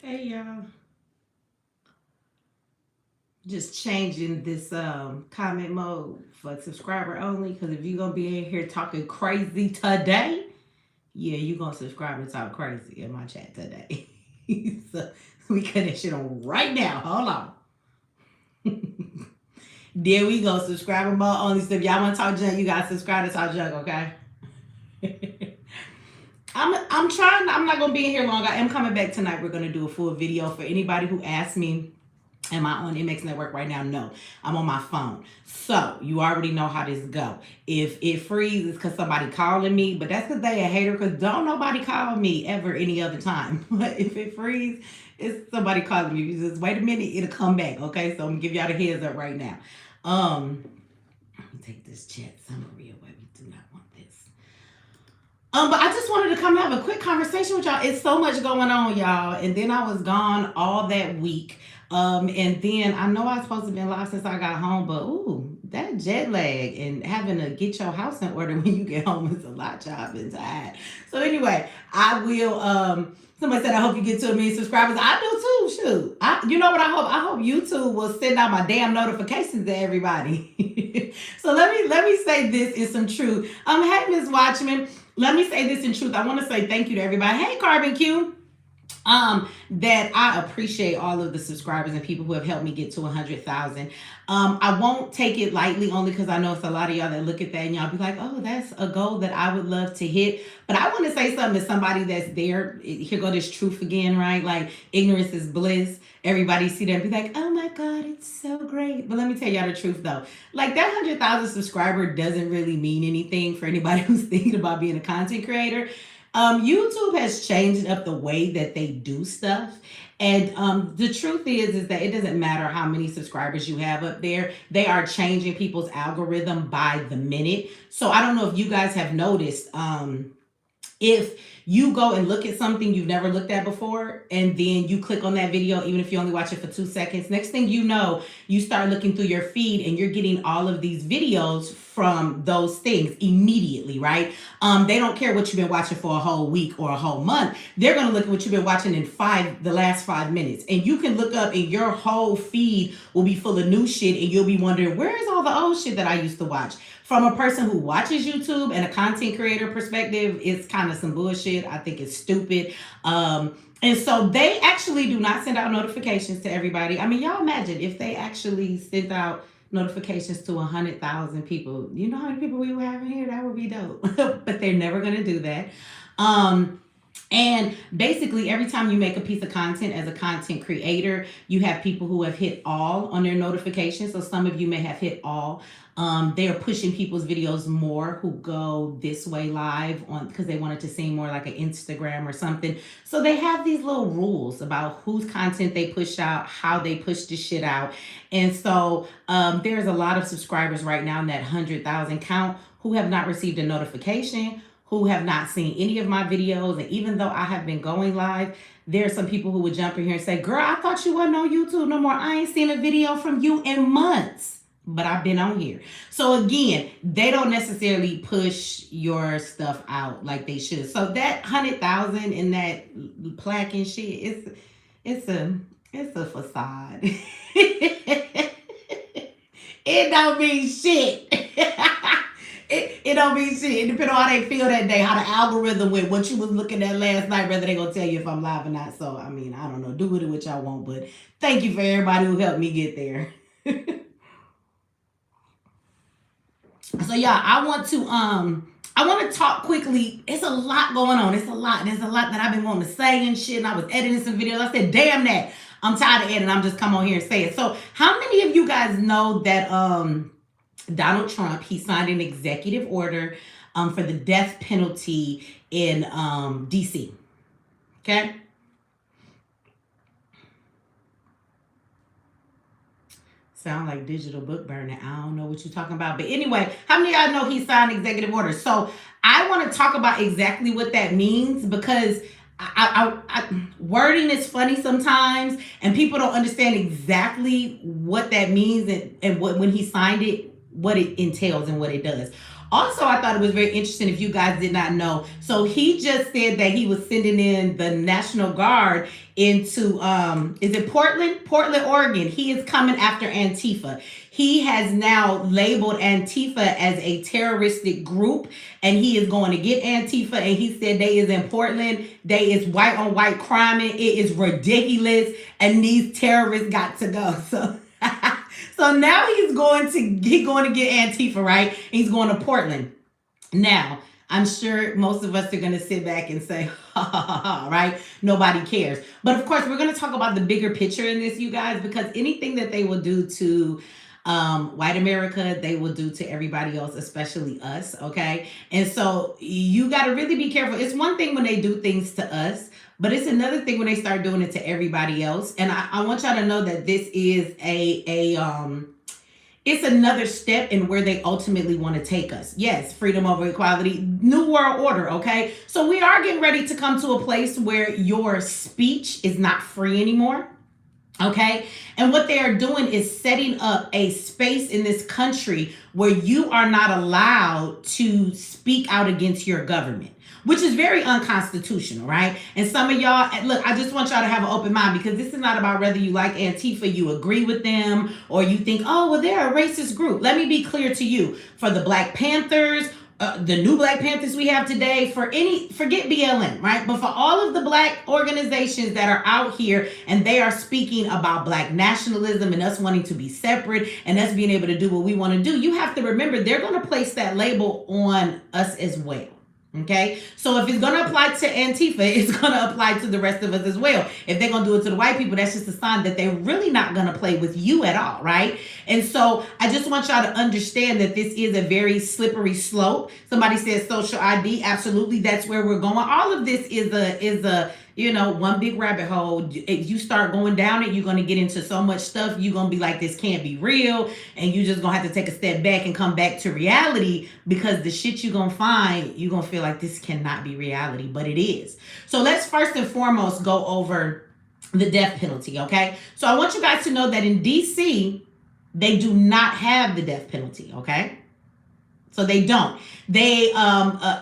Hey y'all, just changing this comment mode for subscriber only. Because if you're gonna be in here talking crazy today, yeah, you gonna subscribe and talk crazy in my chat today. So we cut that shit on right now. Hold on. There we go. Subscriber mode only. So if y'all want to talk junk, you gotta subscribe to talk junk. Okay. I'm trying. I'm not gonna be in here long. I am coming back tonight. We're gonna do a full video for anybody who asked me. Am I on MX Network right now? No, I'm on my phone. So you already know how this go. If it freezes because somebody calling me, but that's because they a hater. Because don't nobody call me ever any other time. But if it freezes, it's somebody calling me. You just wait a minute, it'll come back. Okay, so I'm gonna give y'all the heads up right now. Let me take this chat summary away. We do not want this. But I just wanted to come have a quick conversation with y'all. It's so much going on, y'all. And then I was gone all that week. And then I know I was supposed to be live since I got home, but ooh, that jet lag and having to get your house in order when you get home is a lot, y'all. I've been tired. So anyway, I will somebody said I hope you get to a million subscribers. I do too. Shoot. You know what I hope? I hope YouTube will send out my damn notifications to everybody. So let me say this in some truth. Hey Miss Watchman. Let me say this in truth. I want to say thank you to everybody. Hey, Carbon Q. That I appreciate all of the subscribers and people who have helped me get to 100,000. I won't take it lightly only because I know it's a lot of y'all that look at that and y'all be like, oh, that's a goal that I would love to hit. But I want to say something to somebody that's there. Here go this truth again, right? Like ignorance is bliss. Everybody see that and be like, oh my God, it's so great. But let me tell y'all the truth though. Like that 100,000 subscriber doesn't really mean anything for anybody who's thinking about being a content creator. YouTube has changed up the way that they do stuff. And the truth is that it doesn't matter how many subscribers you have up there. They are changing people's algorithm by the minute. So I don't know if you guys have noticed. If you go and look at something you've never looked at before and then you click on that video, even if you only watch it for 2 seconds, next thing you know, you start looking through your feed and you're getting all of these videos from those things immediately, right? They don't care what you've been watching for a whole week or a whole month. They're going to look at what you've been watching in the last 5 minutes. And you can look up and your whole feed will be full of new shit and you'll be wondering, where's all the old shit that I used to watch? From a person who watches YouTube and a content creator perspective, it's kind of some bullshit. I think it's stupid. And so they actually do not send out notifications to everybody. I mean, y'all imagine if they actually sent out notifications to 100,000 people. You know how many people we would have in here? That would be dope. But they're never going to do that. And basically, every time you make a piece of content as a content creator, you have people who have hit all on their notifications. So some of you may have hit all. They are pushing people's videos more who go this way live on because they want it to seem more like an Instagram or something. So they have these little rules about whose content they push out, how they push the shit out. And so there's a lot of subscribers right now in that 100,000 count who have not received a notification, who have not seen any of my videos. And even though I have been going live, there are some people who would jump in here and say, girl, I thought you wasn't on YouTube no more. I ain't seen a video from you in months. But I've been on here. So again, they don't necessarily push your stuff out like they should. So that 100,000 and that plaque and shit, it's a facade. It don't mean shit. It don't mean shit. It depends on how they feel that day, how the algorithm went, what you was looking at last night, whether they gonna tell you if I'm live or not. So I mean, I don't know. Do with it what y'all want, but thank you for everybody who helped me get there. So yeah, I want to talk quickly. It's a lot going on. It's a lot. There's a lot that I've been wanting to say and shit. And I was editing some videos. I said, damn that. I'm tired of editing. I'm just come on here and say it. So how many of you guys know that Donald Trump, he signed an executive order for the death penalty in DC? Okay. Sound like digital book burning. I don't know what you're talking about. But anyway, how many of y'all know he signed executive orders? So I want to talk about exactly what that means because wording is funny sometimes and people don't understand exactly what that means and what when he signed it, what it entails and what it does. Also, I thought it was very interesting, if you guys did not know. So he just said that he was sending in the National Guard into is it Portland? Portland, Oregon. He is coming after Antifa. He has now labeled Antifa as a terroristic group, and he is going to get Antifa. And he said they is in Portland. They is white on white crime. It is ridiculous, and these terrorists got to go. So so now he's going to get Antifa, right? He's going to Portland. Now, I'm sure most of us are going to sit back and say, ha, ha, ha, ha, right? Nobody cares. But of course, we're going to talk about the bigger picture in this, you guys, because anything that they will do to white America, they will do to everybody else, especially us, okay? And so you got to really be careful. It's one thing when they do things to us, but it's another thing when they start doing it to everybody else. And I want y'all to know that this is it's another step in where they ultimately want to take us. Yes, freedom over equality, new world order, okay? So we are getting ready to come to a place where your speech is not free anymore. Okay. And what they are doing is setting up a space in this country where you are not allowed to speak out against your government, which is very unconstitutional, right? And some of y'all, look, I just want y'all to have an open mind, because this is not about whether you like Antifa, you agree with them, or you think, oh, well, they're a racist group. Let me be clear to you. For the Black Panthers, the new Black Panthers we have today, forget BLM, right? But for all of the Black organizations that are out here and they are speaking about Black nationalism and us wanting to be separate and us being able to do what we want to do, you have to remember they're going to place that label on us as well. Okay, so if it's going to apply to Antifa, it's going to apply to the rest of us as well. If they're going to do it to the white people, that's just a sign that they're really not going to play with you at all, right? And so I just want y'all to understand that this is a very slippery slope. Somebody says social ID. Absolutely, that's where we're going. All of this is a one big rabbit hole. If you start going down it, you're going to get into so much stuff. You're going to be like, this can't be real. And you're just going to have to take a step back and come back to reality, because the shit you're going to find, you're going to feel like this cannot be reality, but it is. So let's first and foremost go over the death penalty, okay? So I want you guys to know that in DC, they do not have the death penalty, okay? So they don't. They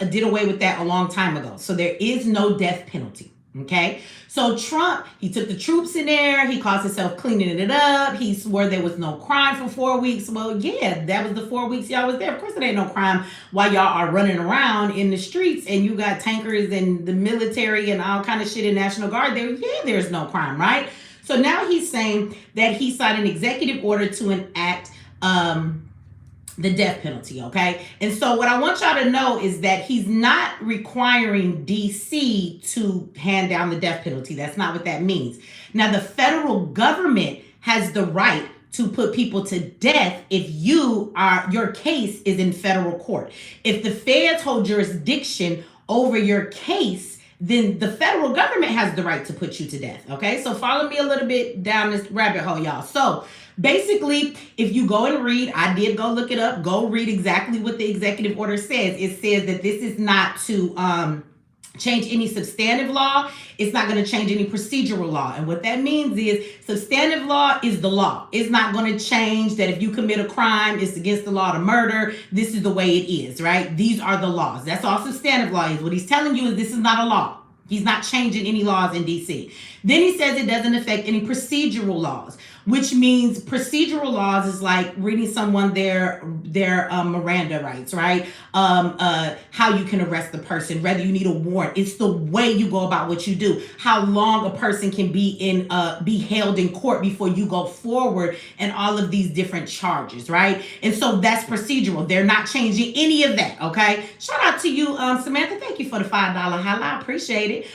did away with that a long time ago. So there is no death penalty. Okay, so Trump, he took the troops in there. He calls himself cleaning it up. He swore there was no crime for 4 weeks. Well, yeah, that was the 4 weeks y'all was there. Of course, there ain't no crime while y'all are running around in the streets and you got tankers and the military and all kind of shit in National Guard there. Yeah, there's no crime, right? So now he's saying that he signed an executive order to enact the death penalty, okay? And so what I want y'all to know is that he's not requiring DC to hand down the death penalty. That's not what that means. Now, the federal government has the right to put people to death if your case is in federal court. If the feds hold jurisdiction over your case, then the federal government has the right to put you to death, okay? So follow me a little bit down this rabbit hole, y'all. So basically, if you go and read, I did go look it up, go read exactly what the executive order says. It says that this is not to change any substantive law. It's not going to change any procedural law. And what that means is substantive law is the law. It's not going to change that if you commit a crime, it's against the law to murder. This is the way it is, right? These are the laws. That's all substantive law is. What he's telling you is this is not a law. He's not changing any laws in DC. Then he says it doesn't affect any procedural laws, which means procedural laws is like reading someone their Miranda rights, right? How you can arrest the person, whether you need a warrant. It's the way you go about what you do. How long a person can be held in court before you go forward, and all of these different charges, right? And so that's procedural. They're not changing any of that, okay? Shout out to you, Samantha. Thank you for the $5 highlight. I appreciate it.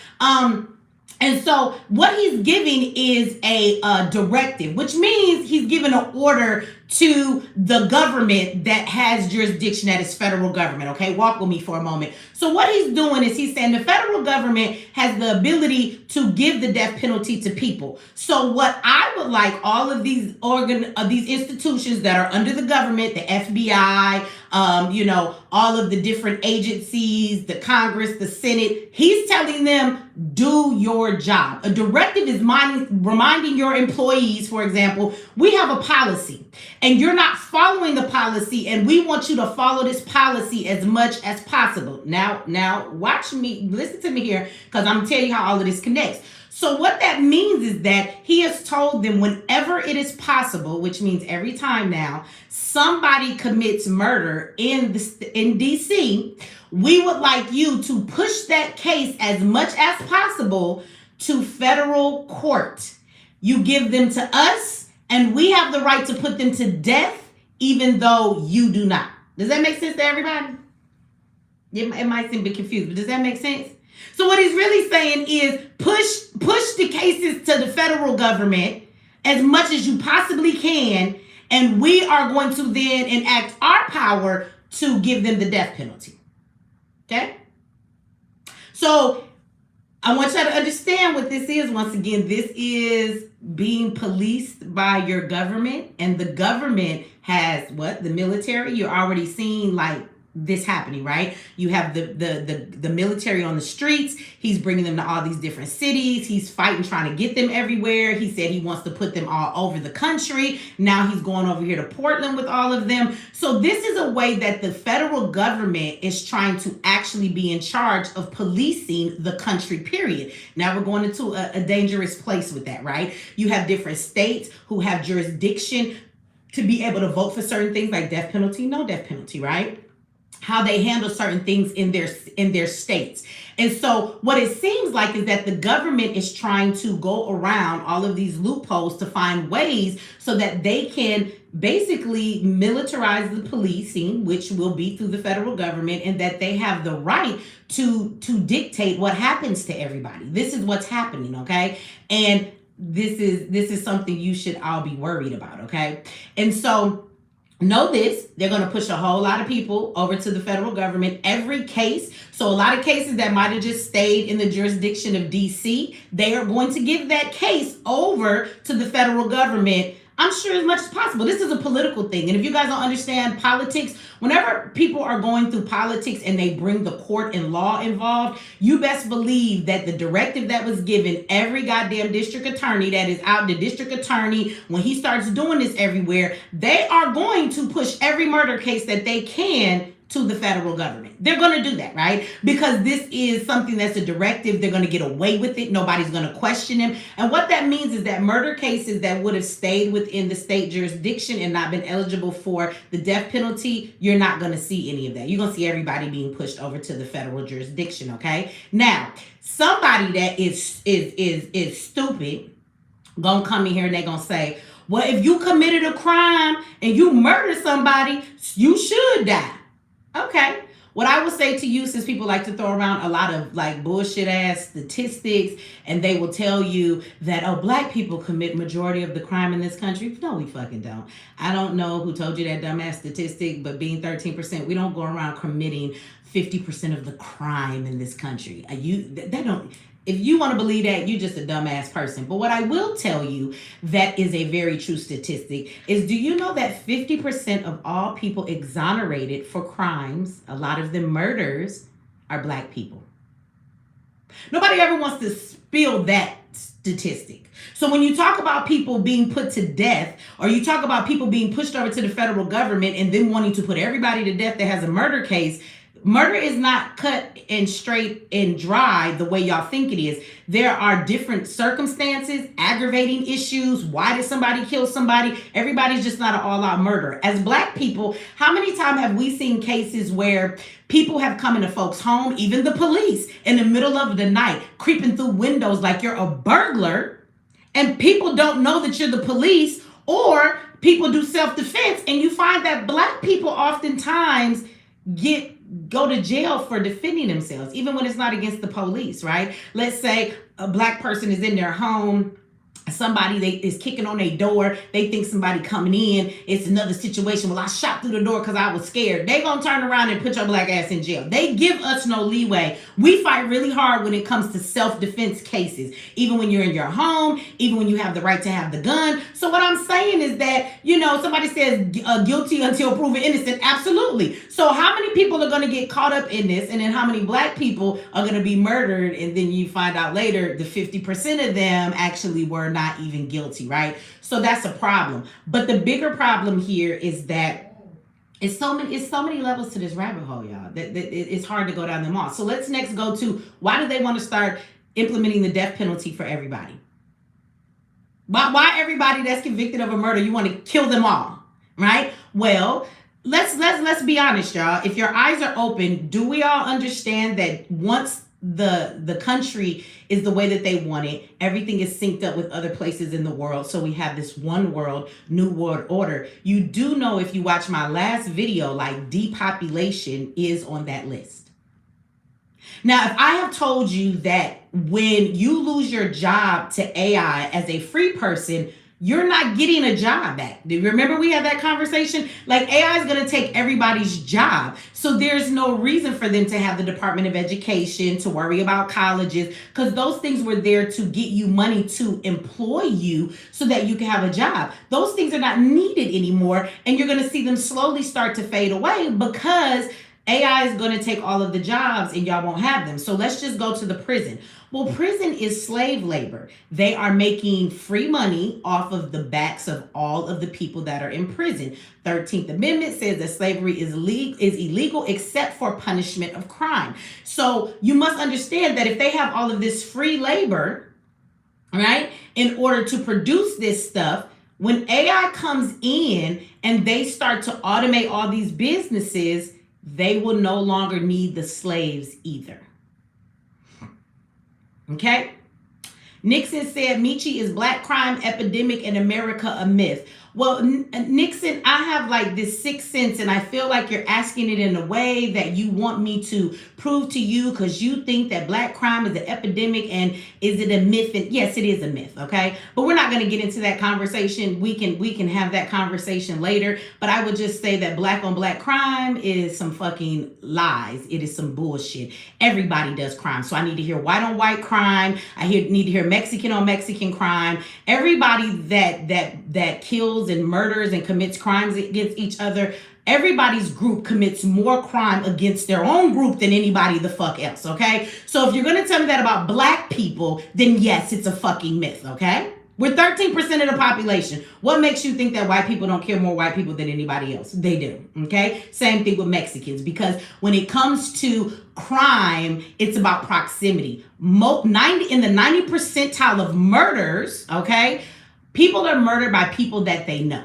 And so what he's giving is a directive, which means he's giving an order to the government that has jurisdiction, that is federal government. Okay, walk with me for a moment. So what he's doing is he's saying the federal government has the ability to give the death penalty to people. So what I would like all of these institutions that are under the government, the FBI, all of the different agencies, the Congress, the Senate, he's telling them, do your job. A directive is reminding your employees, for example, we have a policy. and you're not following the policy, and we want you to follow this policy as much as possible. Now watch me, listen to me here, because I'm gonna tell you how all of this connects. So what that means is that he has told them whenever it is possible, which means every time now somebody commits murder in DC, we would like you to push that case as much as possible to federal court. You give them to us, and we have the right to put them to death, even though you do not. Does that make sense to everybody? It might seem a bit confused, but does that make sense? So what he's really saying is push the cases to the federal government as much as you possibly can, and we are going to then enact our power to give them the death penalty. Okay? So I want you to understand what this is. Once again, this is being policed by your government, and the government has what? The military. You're already seeing like this happening, right? You have the military on the streets. He's bringing them to all these different cities. He's fighting, trying to get them everywhere. He said he wants to put them all over the country. Now he's going over here to Portland with all of them. So this is a way that the federal government is trying to actually be in charge of policing the country, period. Now we're going into a dangerous place with that, right? You have different states who have jurisdiction to be able to vote for certain things like death penalty, no death penalty, right? How they handle certain things in their states. And so what it seems like is that the government is trying to go around all of these loopholes to find ways so that they can basically militarize the policing, which will be through the federal government, and that they have the right to dictate what happens to everybody. This is what's happening, okay? And this is something you should all be worried about, okay? And so know this, they're going to push a whole lot of people over to the federal government. Every case, so a lot of cases that might have just stayed in the jurisdiction of DC, they are going to give that case over to the federal government, I'm sure, as much as possible. This is a political thing. And if you guys don't understand politics, whenever people are going through politics and they bring the court and law involved, you best believe that the directive that was given, every goddamn district attorney that is out, the district attorney, when he starts doing this everywhere, they are going to push every murder case that they can to the federal government. They're going to do that, right? Because this is something that's a directive. They're going to get away with it. Nobody's going to question them. And what that means is that murder cases that would have stayed within the state jurisdiction and not been eligible for the death penalty, you're not going to see any of that. You're going to see everybody being pushed over to the federal jurisdiction, okay? Now, somebody that is stupid gonna come in here and they're gonna say, well, if you committed a crime and you murdered somebody, you should die. Okay. What I would say to you, since people like to throw around a lot of like bullshit ass statistics, and they will tell you that, oh, black people commit majority of the crime in this country. No, we fucking don't. I don't know who told you that dumbass statistic, but being 13%, we don't go around committing 50% of the crime in this country. If you want to believe that, you're just a dumbass person. But what I will tell you that is a very true statistic is, do you know that 50% of all people exonerated for crimes, a lot of them murders, are black people? Nobody ever wants to spill that statistic. So when you talk about people being put to death, or you talk about people being pushed over to the federal government and then wanting to put everybody to death that has a murder case, murder is not cut and straight and dry the way y'all think it is. There are different circumstances, aggravating issues. Why did somebody kill somebody? Everybody's just not an all-out murderer. As black people, how many times have we seen cases where people have come into folks' home, even the police, in the middle of the night, creeping through windows like you're a burglar, and people don't know that you're the police, or people do self-defense, and you find that black people oftentimes go to jail for defending themselves, even when it's not against the police, right? Let's say a black person is in their home, somebody is kicking on their door, they think somebody coming in, it's another situation. Well, I shot through the door because I was scared. They gonna turn around and put your black ass in jail. They give us no leeway. We fight really hard when it comes to self-defense cases, even when you're in your home, even when you have the right to have the gun. So what I'm saying is that, somebody says guilty until proven innocent. Absolutely. So how many people are going to get caught up in this? And then how many black people are going to be murdered? And then you find out later the 50% of them actually were not even guilty, right? So that's a problem. But the bigger problem here is that it's so many levels to this rabbit hole, y'all, that it's hard to go down them all. So let's next go to, why do they want to start implementing the death penalty for everybody? Why everybody that's convicted of a murder, you want to kill them all, right? Well, let's be honest, y'all. If your eyes are open, do we all understand that once the country is the way that they want it, everything is synced up with other places in the world, so we have this one world, new world order? You do know, if you watch my last video, like, depopulation is on that list. Now, if I have told you that when you lose your job to AI as a free person, you're not getting a job back. Do you remember we had that conversation? Like, AI is going to take everybody's job. So there's no reason for them to have the Department of Education, to worry about colleges, because those things were there to get you money to employ you so that you can have a job. Those things are not needed anymore. And you're going to see them slowly start to fade away because AI is going to take all of the jobs and y'all won't have them. So let's just go to the prison. Well, prison is slave labor. They are making free money off of the backs of all of the people that are in prison. 13th Amendment says that slavery is illegal except for punishment of crime. So you must understand that if they have all of this free labor, right, in order to produce this stuff, when AI comes in and they start to automate all these businesses, they will no longer need the slaves either. Okay? Nixon said Michi is black crime epidemic in America a myth. Well, Nixon, I have like this sixth sense, and I feel like you're asking it in a way that you want me to prove to you because you think that black crime is an epidemic. And is it a myth? And yes, it is a myth, okay? But we're not going to get into that conversation. We can have that conversation later. But I would just say that black on black crime is some fucking lies. It is some bullshit. Everybody does crime. So I need to hear white on white crime. I need to hear Mexican on Mexican crime. Everybody that kills and murders and commits crimes against each other, everybody's group commits more crime against their own group than anybody the fuck else, okay? So if you're gonna tell me that about black people, then yes, it's a fucking myth, okay? We're 13% of the population. What makes you think that white people don't kill more white people than anybody else? They do, okay? Same thing with Mexicans, because when it comes to crime, it's about proximity. In the 90 percentile of murders, okay, people are murdered by people that they know.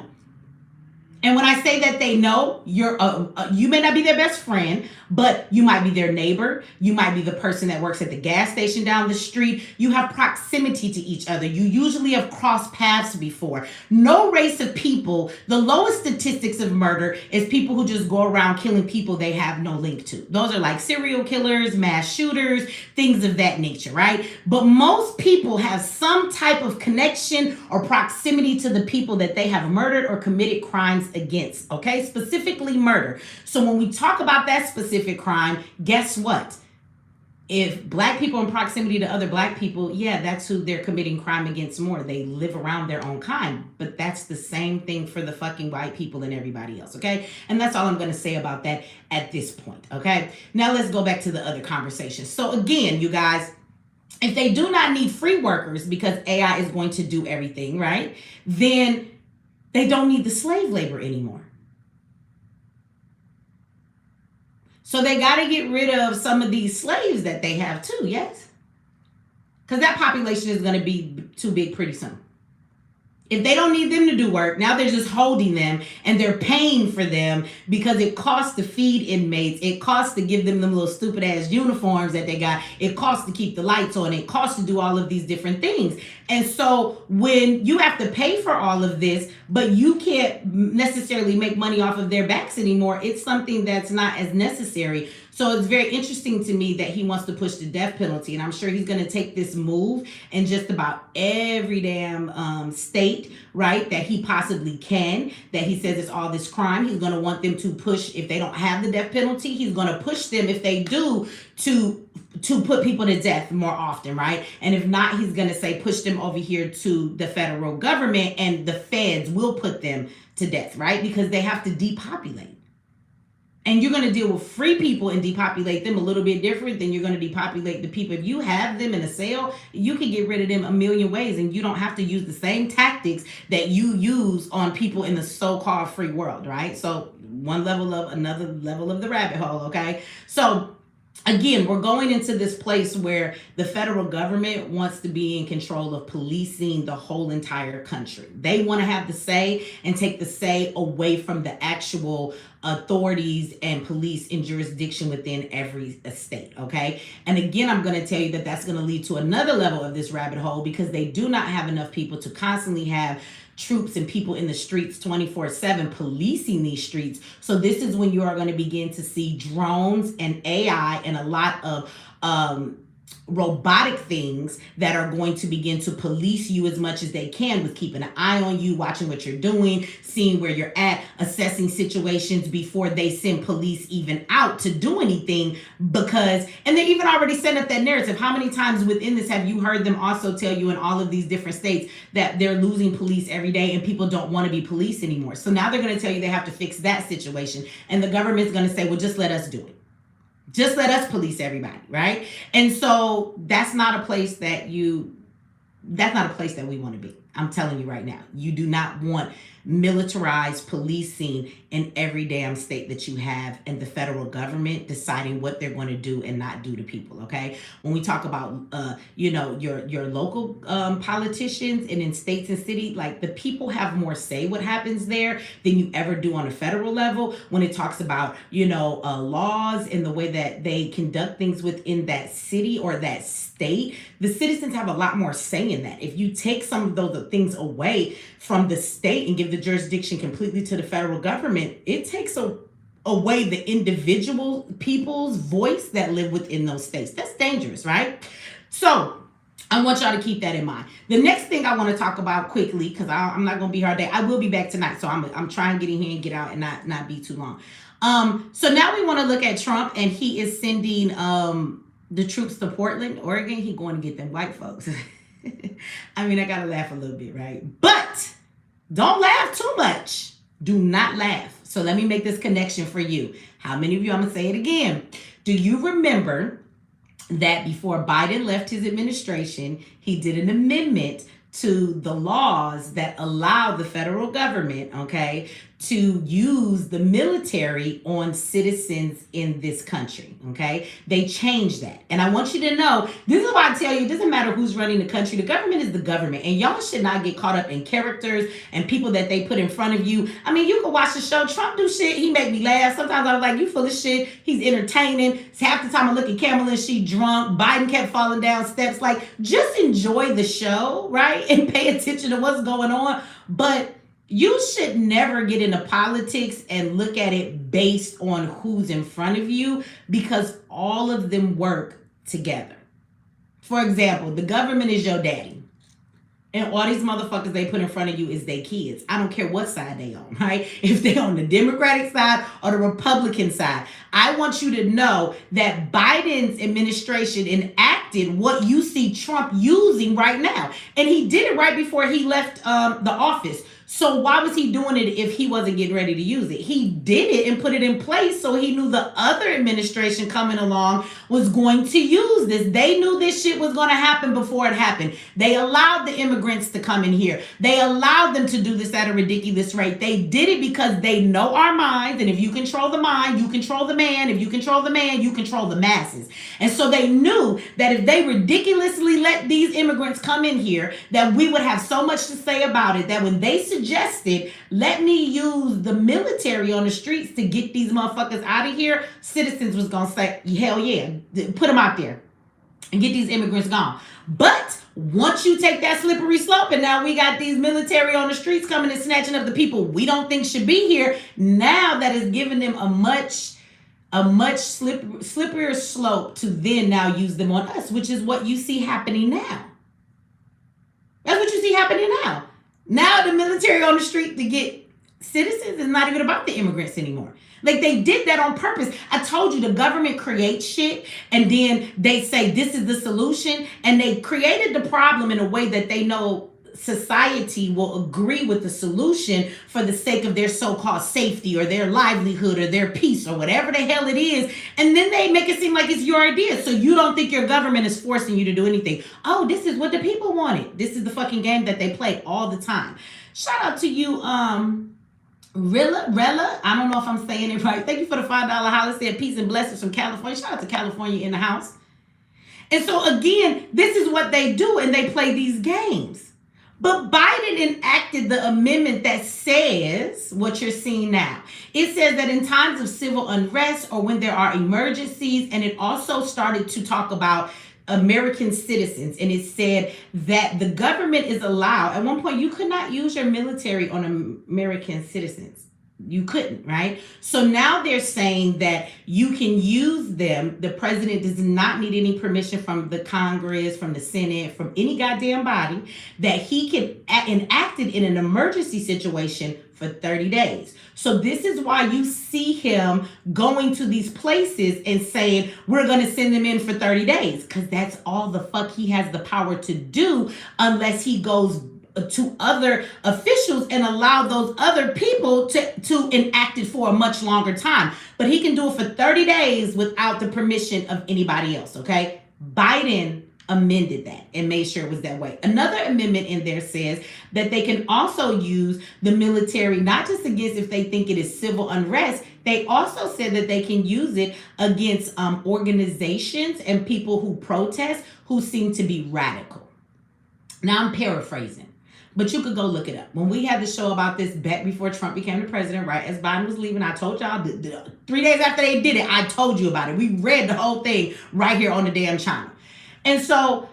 And when I say that they know, you may not be their best friend, but you might be their neighbor. You might be the person that works at the gas station down the street. You have proximity to each other. You usually have crossed paths before. No race of people, the lowest statistics of murder is people who just go around killing people they have no link to. Those are like serial killers, mass shooters, things of that nature, right? But most people have some type of connection or proximity to the people that they have murdered or committed crimes against, okay? Specifically murder. So when we talk about that specific crime, guess what? If black people in proximity to other black people, yeah, that's who they're committing crime against more. They live around their own kind. But that's the same thing for the fucking white people and everybody else, okay? And that's all I'm going to say about that at this point, okay? Now let's go back to the other conversation. So again, you guys, if they do not need free workers because AI is going to do everything, right? Then they don't need the slave labor anymore. So they got to get rid of some of these slaves that they have too, yes? Because that population is going to be too big pretty soon. If they don't need them to do work, now they're just holding them and they're paying for them because it costs to feed inmates. It costs to give them little stupid ass uniforms that they got. It costs to keep the lights on. It costs to do all of these different things. And so when you have to pay for all of this, but you can't necessarily make money off of their backs anymore, it's something that's not as necessary. So it's very interesting to me that he wants to push the death penalty. And I'm sure he's going to take this move in just about every damn state, right, that he possibly can, that he says it's all this crime. He's going to want them to push, if they don't have the death penalty, he's going to push them, if they do, to put people to death more often, right? And if not, he's going to say push them over here to the federal government and the feds will put them to death, right? Because they have to depopulate. And you're going to deal with free people and depopulate them a little bit different than you're going to depopulate the people. If you have them in a cell, you can get rid of them a million ways, and you don't have to use the same tactics that you use on people in the so-called free world, right? So one level of another level of the rabbit hole, okay? So again, we're going into this place where the federal government wants to be in control of policing the whole entire country. They want to have the say and take the say away from the actual authorities and police in jurisdiction within every state, okay? And again, I'm going to tell you that that's going to lead to another level of this rabbit hole, because they do not have enough people to constantly have troops and people in the streets 24/7 policing these streets. So this is when you are going to begin to see drones and AI and a lot of robotic things that are going to begin to police you as much as they can, with keeping an eye on you, watching what you're doing, seeing where you're at, assessing situations before they send police even out to do anything. Because, and they even already set up that narrative. How many times within this have you heard them also tell you in all of these different states that they're losing police every day and people don't want to be police anymore? So now they're going to tell you they have to fix that situation, and the government's going to say, well, just let us do it. Just let us police everybody, right? And so that's not a place that we want to be. I'm telling you right now, you do not want militarized policing in every damn state that you have, and the federal government deciding what they're going to do and not do to people, okay? When we talk about, your local politicians and in states and cities, like, the people have more say what happens there than you ever do on a federal level. When it talks about, laws and the way that they conduct things within that city or that state, the citizens have a lot more say in that. If you take some of those things away from the state and give the jurisdiction completely to the federal government, it takes away the individual people's voice that live within those states. That's dangerous, right? So I want y'all to keep that in mind. The next thing I want to talk about quickly, because I'm not going to be here all day. I will be back tonight, so I'm trying to get in here and get out and not be too long. So now we want to look at Trump, and he is sending the troops to Portland, Oregon. He going to get them white folks. I mean, I got to laugh a little bit, right? But don't laugh too much. Do not laugh. So let me make this connection for you. How many of you, I'm going to say it again. Do you remember that before Biden left his administration, he did an amendment to the laws that allow the federal government, okay, to use the military on citizens in this country, okay? They changed that. And I want you to know, this is why I tell you, it doesn't matter who's running the country. The government is the government. And y'all should not get caught up in characters and people that they put in front of you. I mean, you can watch the show. Trump do shit. He make me laugh. Sometimes I was like, you full of shit. He's entertaining. Half the time I look at Kamala and she drunk. Biden kept falling down steps. Like, just enjoy the show, right? And pay attention to what's going on. But you should never get into politics and look at it based on who's in front of you, because all of them work together. For example, the government is your daddy. And all these motherfuckers they put in front of you is their kids. I don't care what side they on, right? If they on the Democratic side or the Republican side. I want you to know that Biden's administration enacted what you see Trump using right now. And he did it right before he left the office. So why was he doing it if he wasn't getting ready to use it? He did it and put it in place so he knew the other administration coming along was going to use this. They knew this shit was going to happen before it happened. They allowed the immigrants to come in here. They allowed them to do this at a ridiculous rate. They did it because they know our minds. And if you control the mind, you control the man. If you control the man, you control the masses. And so they knew that if they ridiculously let these immigrants come in here, that we would have so much to say about it, that when they suggested, let me use the military on the streets to get these motherfuckers out of here, citizens was going to say, hell yeah, put them out there and get these immigrants gone. But once you take that slippery slope and now we got these military on the streets coming and snatching up the people we don't think should be here, now that is giving them a much slipperier slope to then now use them on us, which is what you see happening now. That's what you see happening now. Now the military on the street to get citizens is not even about the immigrants anymore. Like, they did that on purpose. I told you, the government creates shit and then they say this is the solution, and they created the problem in a way that they know society will agree with the solution for the sake of their so-called safety or their livelihood or their peace or whatever the hell it is. And then they make it seem like it's your idea. So you don't think your government is forcing you to do anything. Oh, this is what the people wanted. This is the fucking game that they play all the time. Shout out to you, Rella, I don't know if I'm saying it right. Thank you for the $5 holler. Said peace and blessings from California. Shout out to California in the house. And so again, this is what they do, and they play these games. But Biden enacted the amendment that says what you're seeing now. It says that in times of civil unrest or when there are emergencies, and it also started to talk about American citizens, and it said that the government is allowed. At one point, you could not use your military on American citizens. You couldn't, right? So now they're saying that you can use them. The president does not need any permission from the Congress, from the Senate, from any goddamn body, that he can enact it in an emergency situation for 30 days. So this is why you see him going to these places and saying, we're going to send them in for 30 days, because that's all the fuck he has the power to do, unless he goes to other officials and allow those other people to enact it for a much longer time. But he can do it for 30 days without the permission of anybody else, okay? Biden amended that and made sure it was that way. Another amendment in there says that they can also use the military, not just against if they think it is civil unrest. They also said that they can use it against organizations and people who protest who seem to be radical. Now I'm paraphrasing, but you could go look it up. When we had the show about this back before Trump became the president, right, as Biden was leaving, I told y'all, 3 days after they did it, I told you about it. We read the whole thing right here on the damn channel. And so,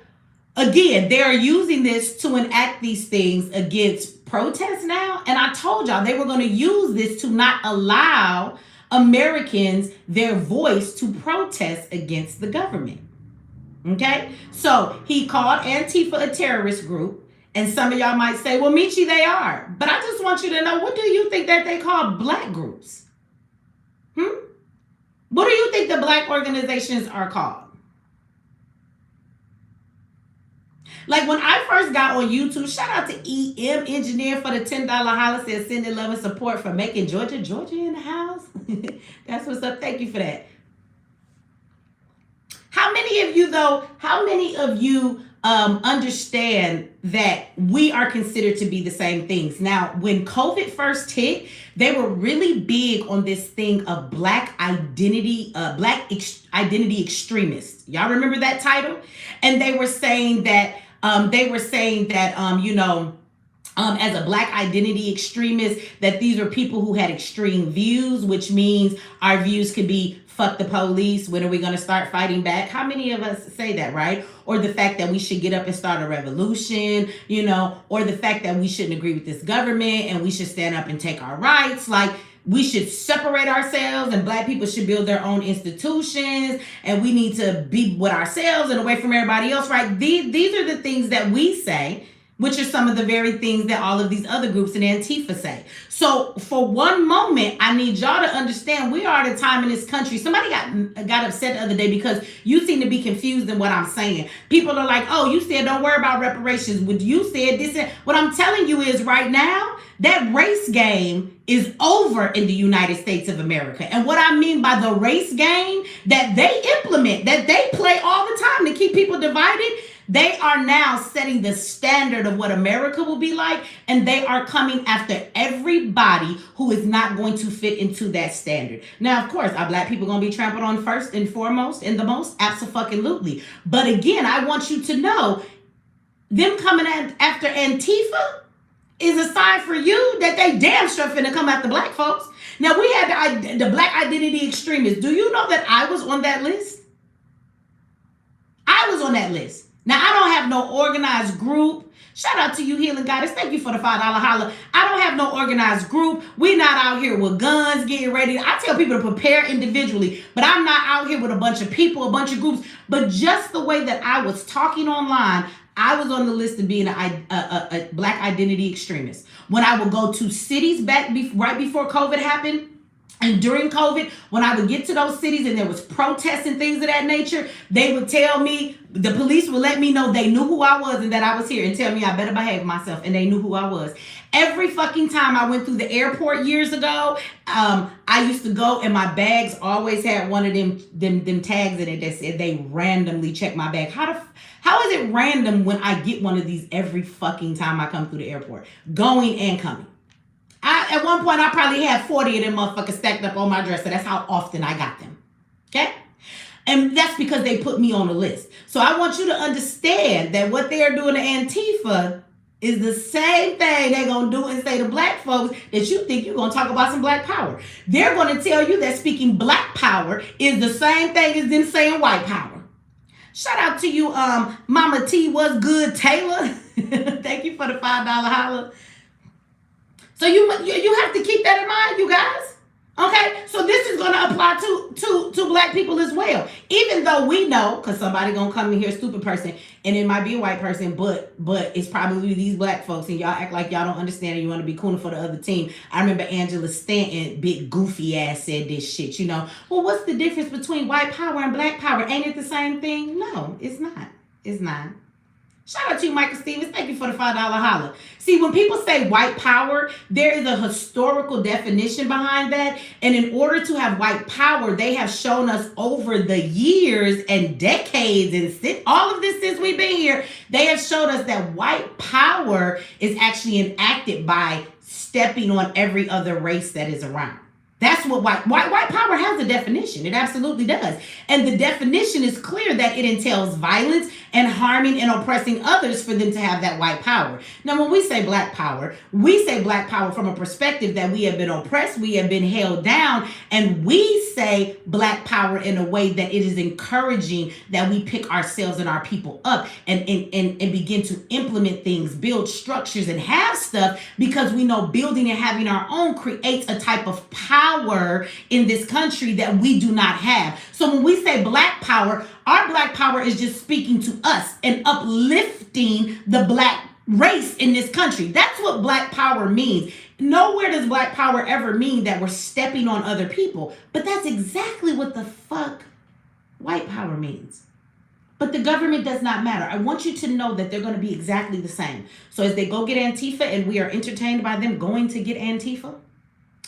again, they are using this to enact these things against protests now. And I told y'all they were going to use this to not allow Americans their voice to protest against the government. Okay? So he called Antifa a terrorist group. And some of y'all might say, well, Michi, they are. But I just want you to know, what do you think that they call black groups? What do you think the black organizations are called? Like when I first got on YouTube, shout out to EM Engineer for the $10 holler, said sending love and support for making Georgia in the house. That's what's up. Thank you for that. How many of you understand that we are considered to be the same things? Now, when COVID first hit, they were really big on this thing of black identity extremists. Y'all remember that title? And they were saying that, as a black identity extremist, that these are people who had extreme views, which means our views could be fuck the police. When are we going to start fighting back? How many of us say that, right? Or the fact that we should get up and start a revolution, or the fact that we shouldn't agree with this government and we should stand up and take our rights. Like, we should separate ourselves and black people should build their own institutions and we need to be with ourselves and away from everybody else, right? These are the things that we say, which are some of the very things that all of these other groups in Antifa say. So for one moment, I need y'all to understand we are at a time in this country. Somebody got upset the other day because you seem to be confused in what I'm saying. People are like, oh, you said don't worry about reparations. What you said this. What I'm telling you is right now, that race game is over in the United States of America. And what I mean by the race game that they implement, that they play all the time to keep people divided, they are now setting the standard of what America will be like, and they are coming after everybody who is not going to fit into that standard. Now, of course, are black people going to be trampled on first and foremost and the most? Abso-fucking-lutely. But again, I want you to know, them coming after Antifa is a sign for you that they damn sure finna come after black folks. Now, we had the black identity extremists. Do you know that I was on that list? I was on that list. Now, I don't have no organized group. Shout out to you, Healing Goddess. Thank you for the $5 holler. I don't have no organized group. We're not out here with guns getting ready. I tell people to prepare individually, but I'm not out here with a bunch of people, a bunch of groups. But just the way that I was talking online, I was on the list of being a black identity extremist. When I would go to cities right before COVID happened, And during COVID, when I would get to those cities and there was protests and things of that nature, they would tell me, the police would let me know they knew who I was and that I was here, and tell me I better behave myself, and they knew who I was. Every fucking time I went through the airport years ago, I used to go and my bags always had one of them tags in it that said they randomly check my bag. How is it random when I get one of these every fucking time I come through the airport, going and coming? At one point, I probably had 40 of them motherfuckers stacked up on my dresser. That's how often I got them. Okay? And that's because they put me on the list. So I want you to understand that what they are doing to Antifa is the same thing they're going to do and say to black folks that you think you're going to talk about some black power. They're going to tell you that speaking black power is the same thing as them saying white power. Shout out to you, Mama T was good Taylor. Thank you for the $5 holler. So you have to keep that in mind, you guys. Okay, so this is going to apply to black people as well. Even though we know, because somebody going to come in here, stupid person, and it might be a white person, but it's probably these black folks, and y'all act like y'all don't understand and you want to be cooning for the other team. I remember Angela Stanton, big goofy ass, said this shit, you know. Well, what's the difference between white power and black power? Ain't it the same thing? No, it's not. It's not. Shout out to you, Michael Stevens. Thank you for the $5 holler. See, when people say white power, there is a historical definition behind that. And in order to have white power, they have shown us over the years and decades and all of this since we've been here, they have showed us that white power is actually enacted by stepping on every other race that is around. That's what white power has a definition. It absolutely does. And the definition is clear that it entails violence and harming and oppressing others for them to have that white power. Now, when we say black power from a perspective that we have been oppressed, we have been held down, and we say black power in a way that it is encouraging that we pick ourselves and our people up and begin to implement things, build structures, and have stuff, because we know building and having our own creates a type of power in this country that we do not have. So when we say black power, our black power is just speaking to us and uplifting the black race in this country. That's what black power means. Nowhere does black power ever mean that we're stepping on other people, but that's exactly what the fuck white power means. But the government does not matter. I want you to know that they're going to be exactly the same. So as they go get Antifa, and we are entertained by them going to get Antifa,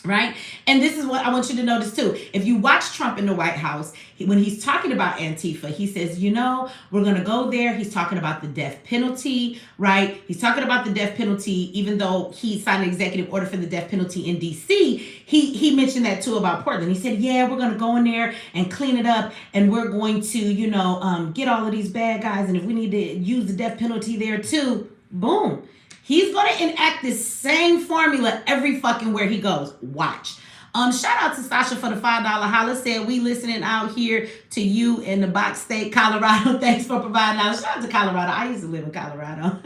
right? And this is what I want you to notice too. If you watch Trump in the White House, when he's talking about Antifa, he says, you know, we're going to go there. He's talking about the death penalty, right? He's talking about the death penalty, even though he signed an executive order for the death penalty in DC. He mentioned that too about Portland. He said, yeah, we're going to go in there and clean it up. And we're going to, you know, get all of these bad guys. And if we need to use the death penalty there too, boom. He's going to enact this same formula every fucking where he goes. Watch. Shout out to Sasha for the $5 holler. Said we listening out here to you in the Box State, Colorado. Thanks for providing out. Shout out to Colorado. I used to live in Colorado.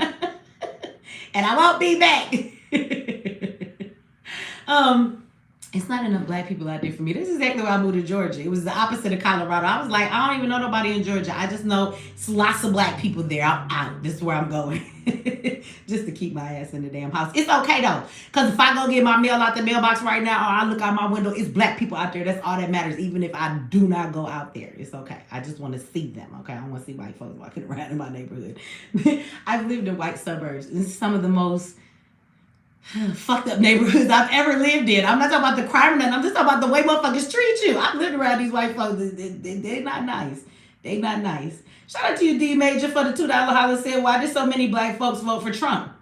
And I won't be back. It's not enough black people out there for me. This is exactly why I moved to Georgia. It was the opposite of Colorado. I was like, I don't even know nobody in Georgia. I just know it's lots of black people there. I'm out. This is where I'm going. Just to keep my ass in the damn house. It's okay though. Because if I go get my mail out the mailbox right now, or I look out my window, it's black people out there. That's all that matters. Even if I do not go out there, it's okay. I just want to see them. Okay. I don't want to see white folks walking around in my neighborhood. I've lived in white suburbs. It's some of the most fucked up neighborhoods I've ever lived in. I'm not talking about the crime or nothing. I'm just talking about the way motherfuckers treat you. I've lived around these white folks. They're not nice. They not nice. Shout out to you, D Major, for the $2 holler. Said, why did so many black folks vote for Trump?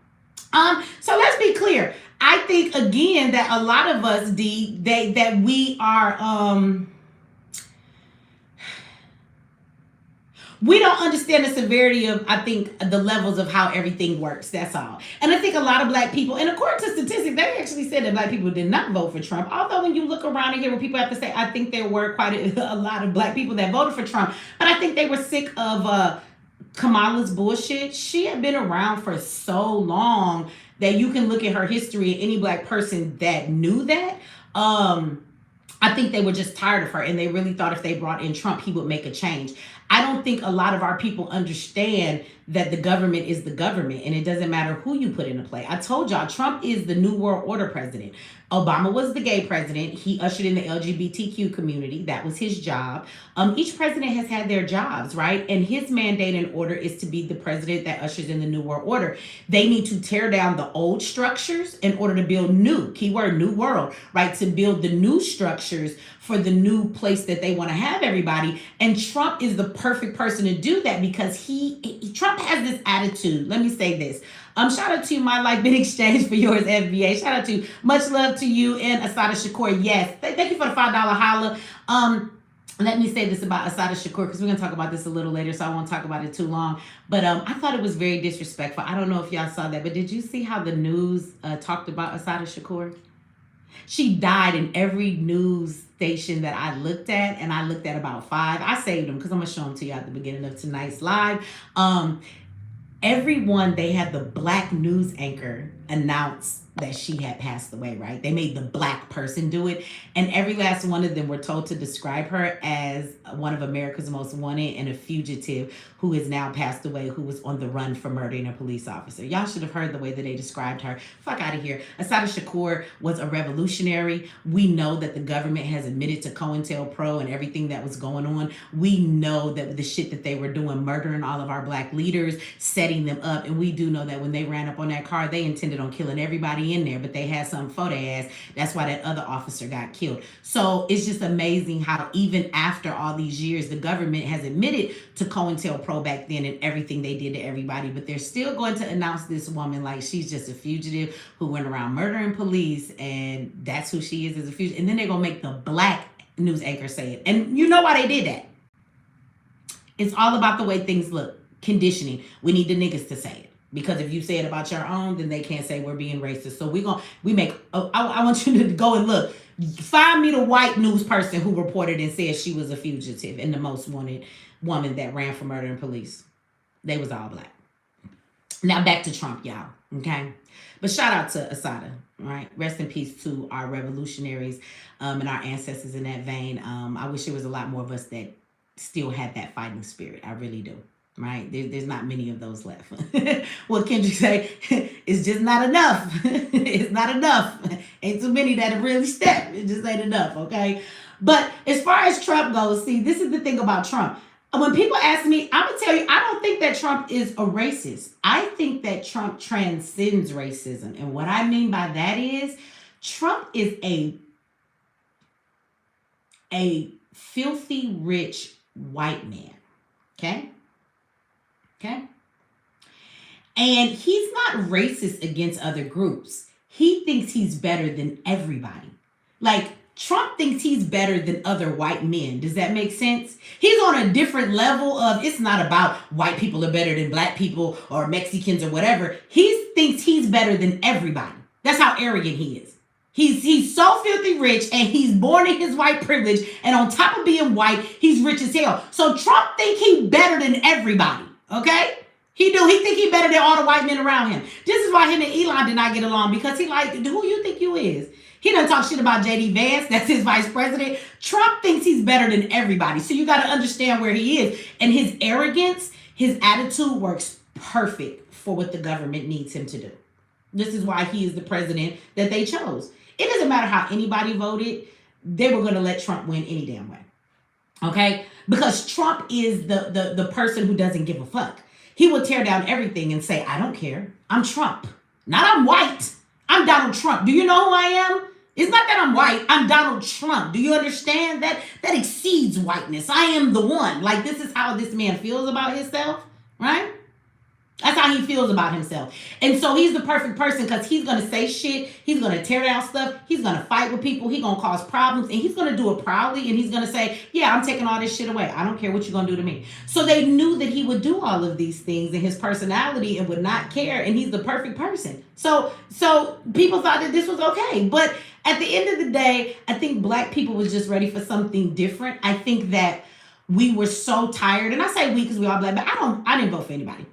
So let's be clear. I think again that a lot of us, D, that we are we don't understand the severity of, I think, the levels of how everything works. That's all. And I think a lot of black people, and according to statistics, they actually said that black people did not vote for Trump. Although when you look around and hear what people have to say, I think there were quite a lot of black people that voted for Trump. But I think they were sick of Kamala's bullshit. She had been around for so long that you can look at her history, and any black person that knew that, I think they were just tired of her, and they really thought if they brought in Trump, he would make a change. I don't think a lot of our people understand that the government is the government, and it doesn't matter who you put into play. I told y'all, Trump is the new world order president. Obama was the gay president. He ushered in the LGBTQ community. That was his job. Each president has had their jobs, right? And his mandate and order is to be the president that ushers in the new world order. They need to tear down the old structures in order to build new, keyword, new world, right? To build the new structures for the new place that they want to have everybody. And Trump is the perfect person to do that because Trump has this attitude. Let me say this. Shout out to My Life Been Exchanged for Yours, FBA. Shout out to much love to you and Asada Shakur. Yes, thank you for the $5 holla. Let me say this about Asada Shakur because we're gonna talk about this a little later, so I won't talk about it too long. But I thought it was very disrespectful. I don't know if y'all saw that, but did you see how the news talked about Asada Shakur? She died in every news station that I looked at, and I looked at about 5. I saved them because I'm gonna show them to you at the beginning of tonight's live. Everyone, they had the black news anchor announce that she had passed away, right? They made the black person do it. And every last one of them were told to describe her as one of America's most wanted and a fugitive who has now passed away, who was on the run for murdering a police officer. Y'all should have heard the way that they described her. Fuck out of here. Asada Shakur was a revolutionary. We know that the government has admitted to COINTELPRO and everything that was going on. We know that the shit that they were doing, murdering all of our black leaders, setting them up. And we do know that when they ran up on that car, they intended on killing everybody in there, but they had something for their ass. That's why that other officer got killed. So it's just amazing how even after all these years, the government has admitted to COINTELPRO back then and everything they did to everybody, but they're still going to announce this woman like she's just a fugitive who went around murdering police, and that's who she is as a fugitive. And then they're going to make the black news anchor say it. And you know why they did that? It's all about the way things look. Conditioning. We need the niggas to say it. Because if you say it about your own, then they can't say we're being racist. So I want you to go and look. Find me the white news person who reported and said she was a fugitive and the most wanted woman that ran for murdering police. They was all black. Now back to Trump, y'all. Okay. But shout out to Asada, right? Rest in peace to our revolutionaries and our ancestors in that vein. I wish there was a lot more of us that still had that fighting spirit. I really do. Right? There's not many of those left. What Kendrick say? It's just not enough. It's not enough. Ain't too many that have really stepped. It just ain't enough, okay? But as far as Trump goes, see, this is the thing about Trump. When people ask me, I'm going to tell you, I don't think that Trump is a racist. I think that Trump transcends racism. And what I mean by that is Trump is a filthy rich white man, okay? Okay. And he's not racist against other groups. He thinks he's better than everybody. Like Trump thinks he's better than other white men. Does that make sense? He's on a different level of, it's not about white people are better than black people or Mexicans or whatever. He thinks he's better than everybody. That's how arrogant he is. He's so filthy rich, and he's born in his white privilege. And on top of being white, he's rich as hell. So Trump think he's better than everybody. Okay? He do. He think he better than all the white men around him. This is why him and Elon did not get along, because he like, who you think you is? He doesn't talk shit about J.D. Vance. That's his vice president. Trump thinks he's better than everybody. So you got to understand where he is. And his arrogance, his attitude works perfect for what the government needs him to do. This is why he is the president that they chose. It doesn't matter how anybody voted. They were going to let Trump win any damn way. Okay? Because Trump is the person who doesn't give a fuck. He will tear down everything and say, I don't care. I'm Trump. Not I'm white. I'm Donald Trump. Do you know who I am? It's not that I'm white. I'm Donald Trump. Do you understand that? That exceeds whiteness. I am the one. Like, this is how this man feels about himself, right? That's how he feels about himself. And so he's the perfect person because he's going to say shit. He's going to tear down stuff. He's going to fight with people. He's going to cause problems. And he's going to do it proudly. And he's going to say, yeah, I'm taking all this shit away. I don't care what you're going to do to me. So they knew that he would do all of these things in his personality and would not care. And he's the perfect person. So people thought that this was okay. But at the end of the day, I think black people was just ready for something different. I think that we were so tired. And I say we because we all black, but I didn't vote for anybody.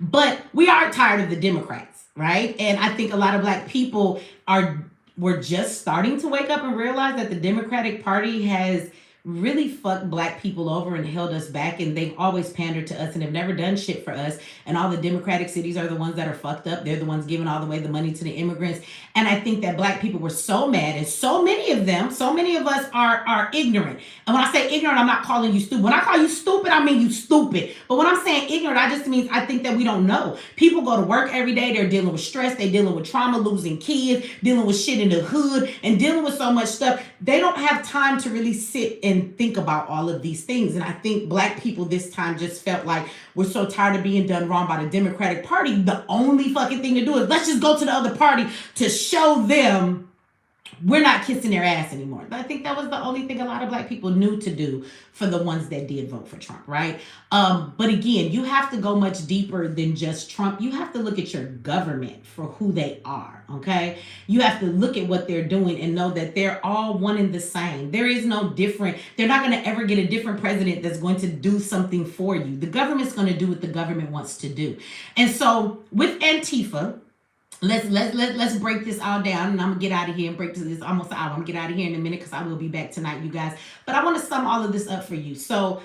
But we are tired of the Democrats, right? And I think a lot of black people are we're just starting to wake up and realize that the Democratic Party has really fucked black people over and held us back, and they've always pandered to us and have never done shit for us. And all the Democratic cities are the ones that are fucked up. They're the ones giving all the way the money to the immigrants. And I think that black people were so mad, and so many of them, so many of us are ignorant. And when I say ignorant, I'm not calling you stupid. When I call you stupid, I mean you stupid. But when I'm saying ignorant, I just mean I think that we don't know. People go to work every day. They're dealing with stress. They're dealing with trauma, losing kids, dealing with shit in the hood, and dealing with so much stuff. They don't have time to really sit and think about all of these things. And I think black people this time just felt like we're so tired of being done wrong by the Democratic Party. The only fucking thing to do is let's just go to the other party to show them we're not kissing their ass anymore. I think that was the only thing a lot of black people knew to do for the ones that did vote for Trump, right? But again, you have to go much deeper than just Trump. You have to look at your government for who they are, okay? You have to look at what they're doing and know that they're all one and the same. There is no different. They're not going to ever get a different president that's going to do something for you. The government's going to do what the government wants to do. And so with Antifa, Let's break this all down, and I'm gonna get out of here and break this almost an hour. I'm gonna get out of here in a minute because I will be back tonight, you guys. But I want to sum all of this up for you. So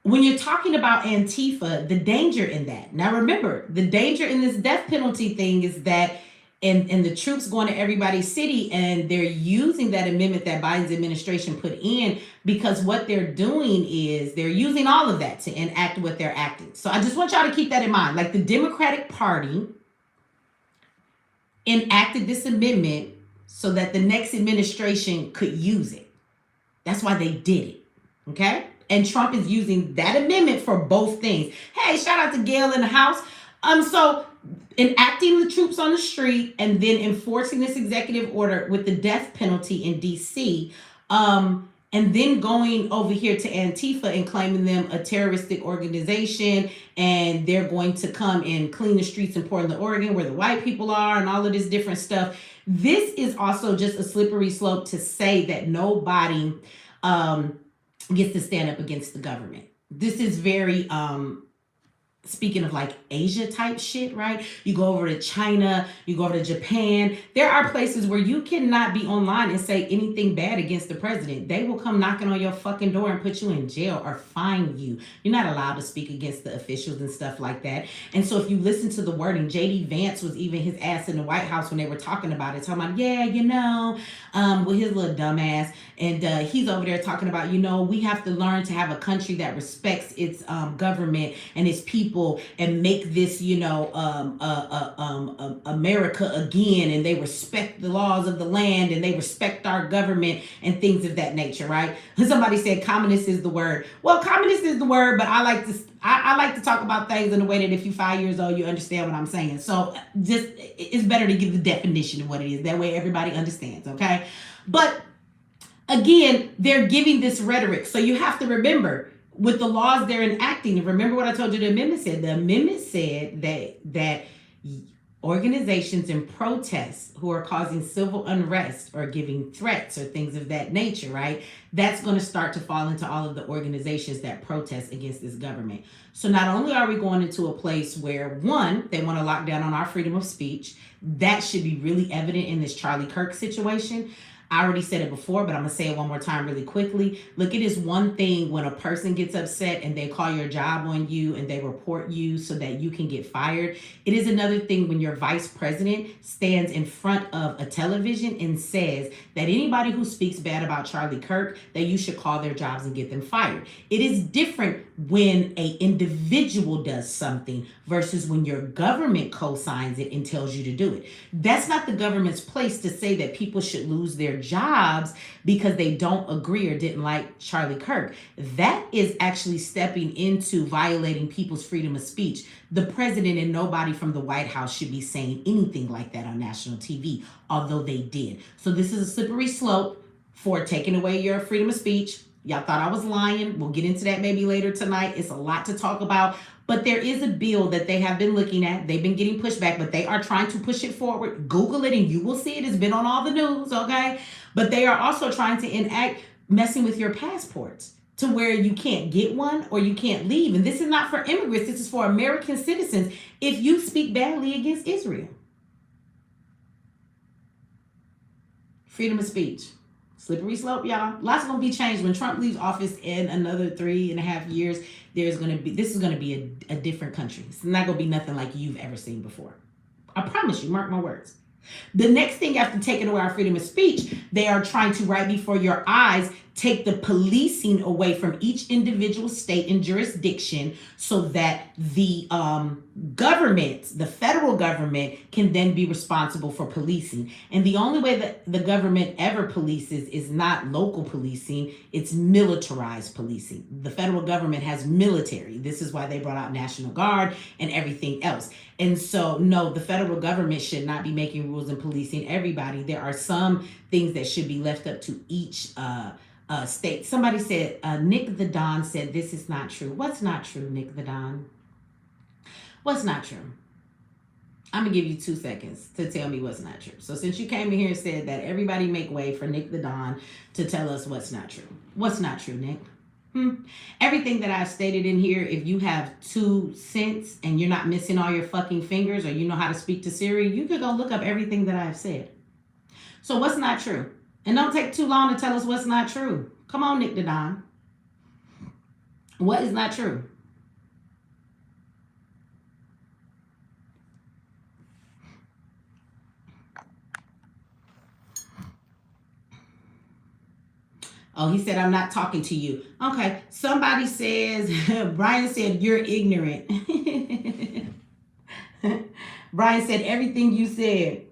when you're talking about Antifa, the danger in that. Now remember, the danger in this death penalty thing is that and the troops going to everybody's city, and they're using that amendment that Biden's administration put in, because what they're doing is they're using all of that to enact what they're acting. So I just want y'all to keep that in mind. Like, the Democratic Party enacted this amendment so that the next administration could use it. That's why they did it, okay? And Trump is using that amendment for both things. Hey, shout out to Gail in the house. So enacting the troops on the street and then enforcing this executive order with the death penalty in DC, and then going over here to Antifa and claiming them a terroristic organization, and they're going to come and clean the streets in Portland, Oregon, where the white people are, and all of this different stuff. This is also just a slippery slope to say that nobody gets to stand up against the government. This is very speaking of like Asia type shit, right? You go over to China, you go over to Japan. There are places where you cannot be online and say anything bad against the president. They will come knocking on your fucking door and put you in jail or fine you. You're not allowed to speak against the officials and stuff like that. And so if you listen to the wording, JD Vance was even his ass in the White House when they were talking about it, talking about, yeah, you know, with his little dumb ass. And he's over there talking about, you know, we have to learn to have a country that respects its government and its people, and make this, you know, America again, and they respect the laws of the land, and they respect our government and things of that nature, right? Somebody said communist is the word. Well, communist is the word, but I like to talk about things in a way that if you're 5 years old, you understand what I'm saying. So just, it's better to give the definition of what it is. That way everybody understands, okay? But again, they're giving this rhetoric. So you have to remember, with the laws they're enacting, and remember what I told you the amendment said. The amendment said that organizations and protests who are causing civil unrest or giving threats or things of that nature, right? That's going to start to fall into all of the organizations that protest against this government. So not only are we going into a place where, one, they want to lock down on our freedom of speech. That should be really evident in this Charlie Kirk situation. I already said it before, but I'm going to say it one more time really quickly. Look, it is one thing when a person gets upset and they call your job on you and they report you so that you can get fired. It is another thing when your vice president stands in front of a television and says that anybody who speaks bad about Charlie Kirk, that you should call their jobs and get them fired. It is different when an individual does something versus when your government co-signs it and tells you to do it. That's not the government's place to say that people should lose their jobs because they don't agree or didn't like Charlie Kirk. That is actually stepping into violating people's freedom of speech. The president and nobody from the White House should be saying anything like that on national TV, although they did. So this is a slippery slope for taking away your freedom of speech. Y'all thought I was lying. We'll get into that maybe later tonight. It's a lot to talk about. But there is a bill that they have been looking at. They've been getting pushback, but they are trying to push it forward. Google it and you will see it. It's been on all the news, okay? But they are also trying to enact messing with your passports to where you can't get one or you can't leave. And this is not for immigrants. This is for American citizens if you speak badly against Israel. Freedom of speech. Slippery slope, y'all. Lots gonna be changed when Trump leaves office in another 3.5 years. This is gonna be a different country. It's not gonna be nothing like you've ever seen before. I promise you, mark my words. The next thing, after taking away our freedom of speech, they are trying to, right before your eyes, take the policing away from each individual state and jurisdiction so that the government, the federal government, can then be responsible for policing. And the only way that the government ever polices is not local policing, it's militarized policing. The federal government has military. This is why they brought out National Guard and everything else. And so, no, the federal government should not be making rules and policing everybody. There are some things that should be left up to each state. Somebody said, Nick the Don said, this is not true. What's not true, Nick the Don? What's not true? I'm going to give you 2 seconds to tell me what's not true. So since you came in here and said that, everybody make way for Nick the Don to tell us what's not true. What's not true, Nick? Everything that I've stated in here, if you have 2 cents and you're not missing all your fucking fingers, or you know how to speak to Siri, you could go look up everything that I've said. So what's not true? And don't take too long to tell us what's not true. Come on, Nick the Don. What is not true? Oh, he said, I'm not talking to you. Okay. Somebody says, Brian said, you're ignorant. Brian said, everything you said.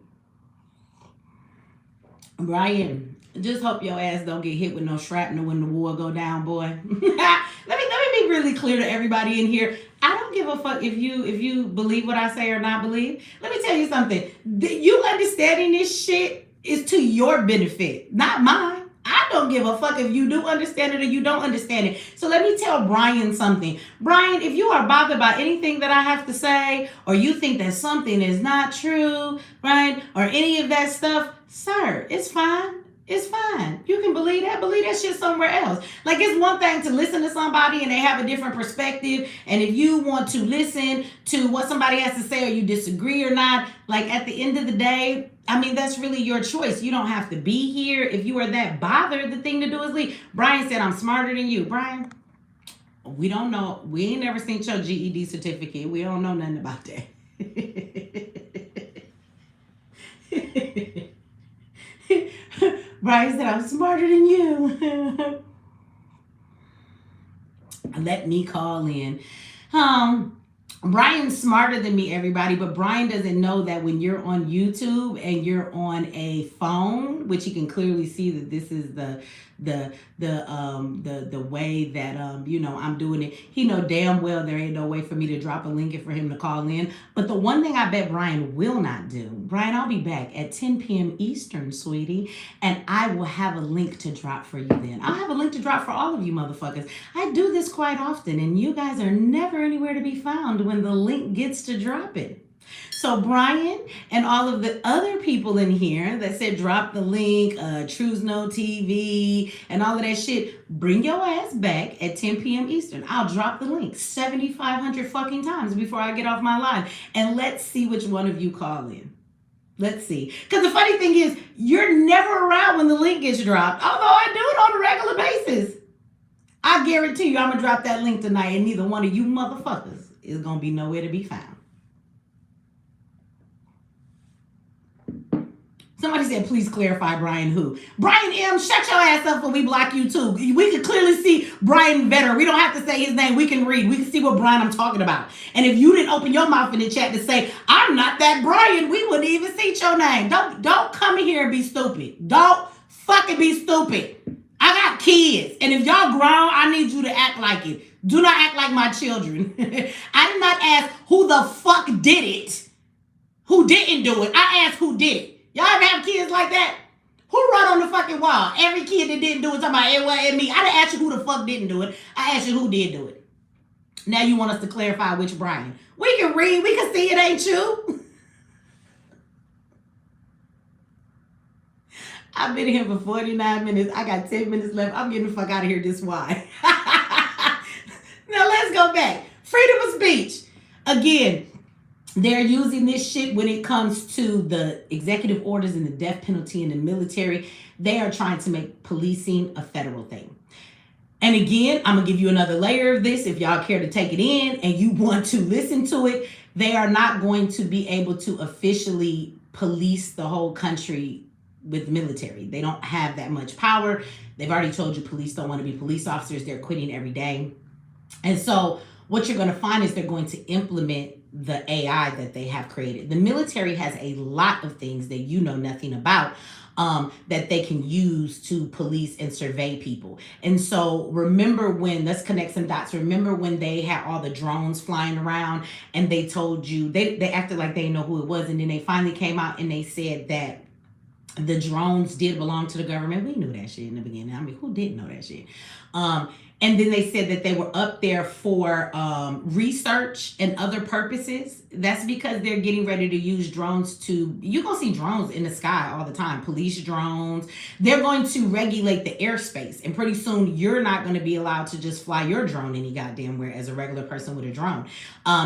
Brian, just hope your ass don't get hit with no shrapnel when the war go down, boy. Let me be really clear to everybody in here. I don't give a fuck if you believe what I say or not believe. Let me tell you something. You understanding this shit is to your benefit, not mine. I don't give a fuck if you do understand it or you don't understand it. So let me tell Brian something. Brian, if you are bothered by anything that I have to say, or you think that something is not true, right, or any of that stuff, sir, it's fine. It's fine. You can believe that shit somewhere else. Like, it's one thing to listen to somebody and they have a different perspective. And if you want to listen to what somebody has to say, or you disagree or not, like, at the end of the day, I mean, that's really your choice. You don't have to be here. If you are that bothered, the thing to do is leave. Brian said, I'm smarter than you. Brian, we don't know. We ain't never seen your GED certificate. We don't know nothing about that. Brian said, I'm smarter than you. Let me call in. Brian's smarter than me, everybody, but Brian doesn't know that when you're on YouTube and you're on a phone, which you can clearly see that this is the way that I'm doing it. He know damn well there ain't no way for me to drop a link and for him to call in. But the one thing I bet Brian will not do, Brian, I'll be back at 10 p.m. Eastern, sweetie, and I will have a link to drop for you then. I'll have a link to drop for all of you motherfuckers. I do this quite often, and you guys are never anywhere to be found when the link gets to dropping. So Brian and all of the other people in here that said drop the link, Truth No TV, and all of that shit, bring your ass back at 10 p.m. Eastern. I'll drop the link 7,500 fucking times before I get off my line. And let's see which one of you call in. Let's see. Because the funny thing is, you're never around when the link gets dropped, although I do it on a regular basis. I guarantee you I'm going to drop that link tonight, and neither one of you motherfuckers is going to be nowhere to be found. Somebody said, please clarify Brian who. Brian M., shut your ass up when we block you too. We can clearly see Brian better. We don't have to say his name. We can read. We can see what Brian I'm talking about. And if you didn't open your mouth in the chat to say, I'm not that Brian, we wouldn't even see your name. Don't come in here and be stupid. Don't fucking be stupid. I got kids. And if y'all grown, I need you to act like it. Do not act like my children. I did not ask who the fuck did it. Who didn't do it. I asked who did it. Y'all ever have kids like that? Who wrote on the fucking wall? Every kid that didn't do it, talking about it wasn't me. I didn't ask you who the fuck didn't do it. I asked you who did do it. Now you want us to clarify which Brian. We can read. We can see it ain't you. I've been here for 49 minutes. I got 10 minutes left. I'm getting the fuck out of here this why. Now let's go back. Freedom of speech. Again, They're using this shit when it comes to the executive orders and the death penalty in the military. They are trying to make policing a federal thing. And again, I'm going to give you another layer of this if y'all care to take it in and you want to listen to it. They are not going to be able to officially police the whole country with military. They don't have that much power. They've already told you police don't want to be police officers. They're quitting every day. And so what you're going to find is they're going to implement the AI that they have created. The military has a lot of things that you know nothing about, that they can use to police and survey people. And so remember when, let's connect some dots. Remember when they had all the drones flying around and they told you, they acted like they didn't know who it was. And then they finally came out and they said that the drones did belong to the government. We knew that shit in the beginning. I mean, who didn't know that shit? And then they said that they were up there for research and other purposes. That's because they're getting ready to use drones to, you're going to see drones in the sky all the time, police drones. They're going to regulate the airspace. And pretty soon you're not going to be allowed to just fly your drone any goddamn where as a regular person with a drone.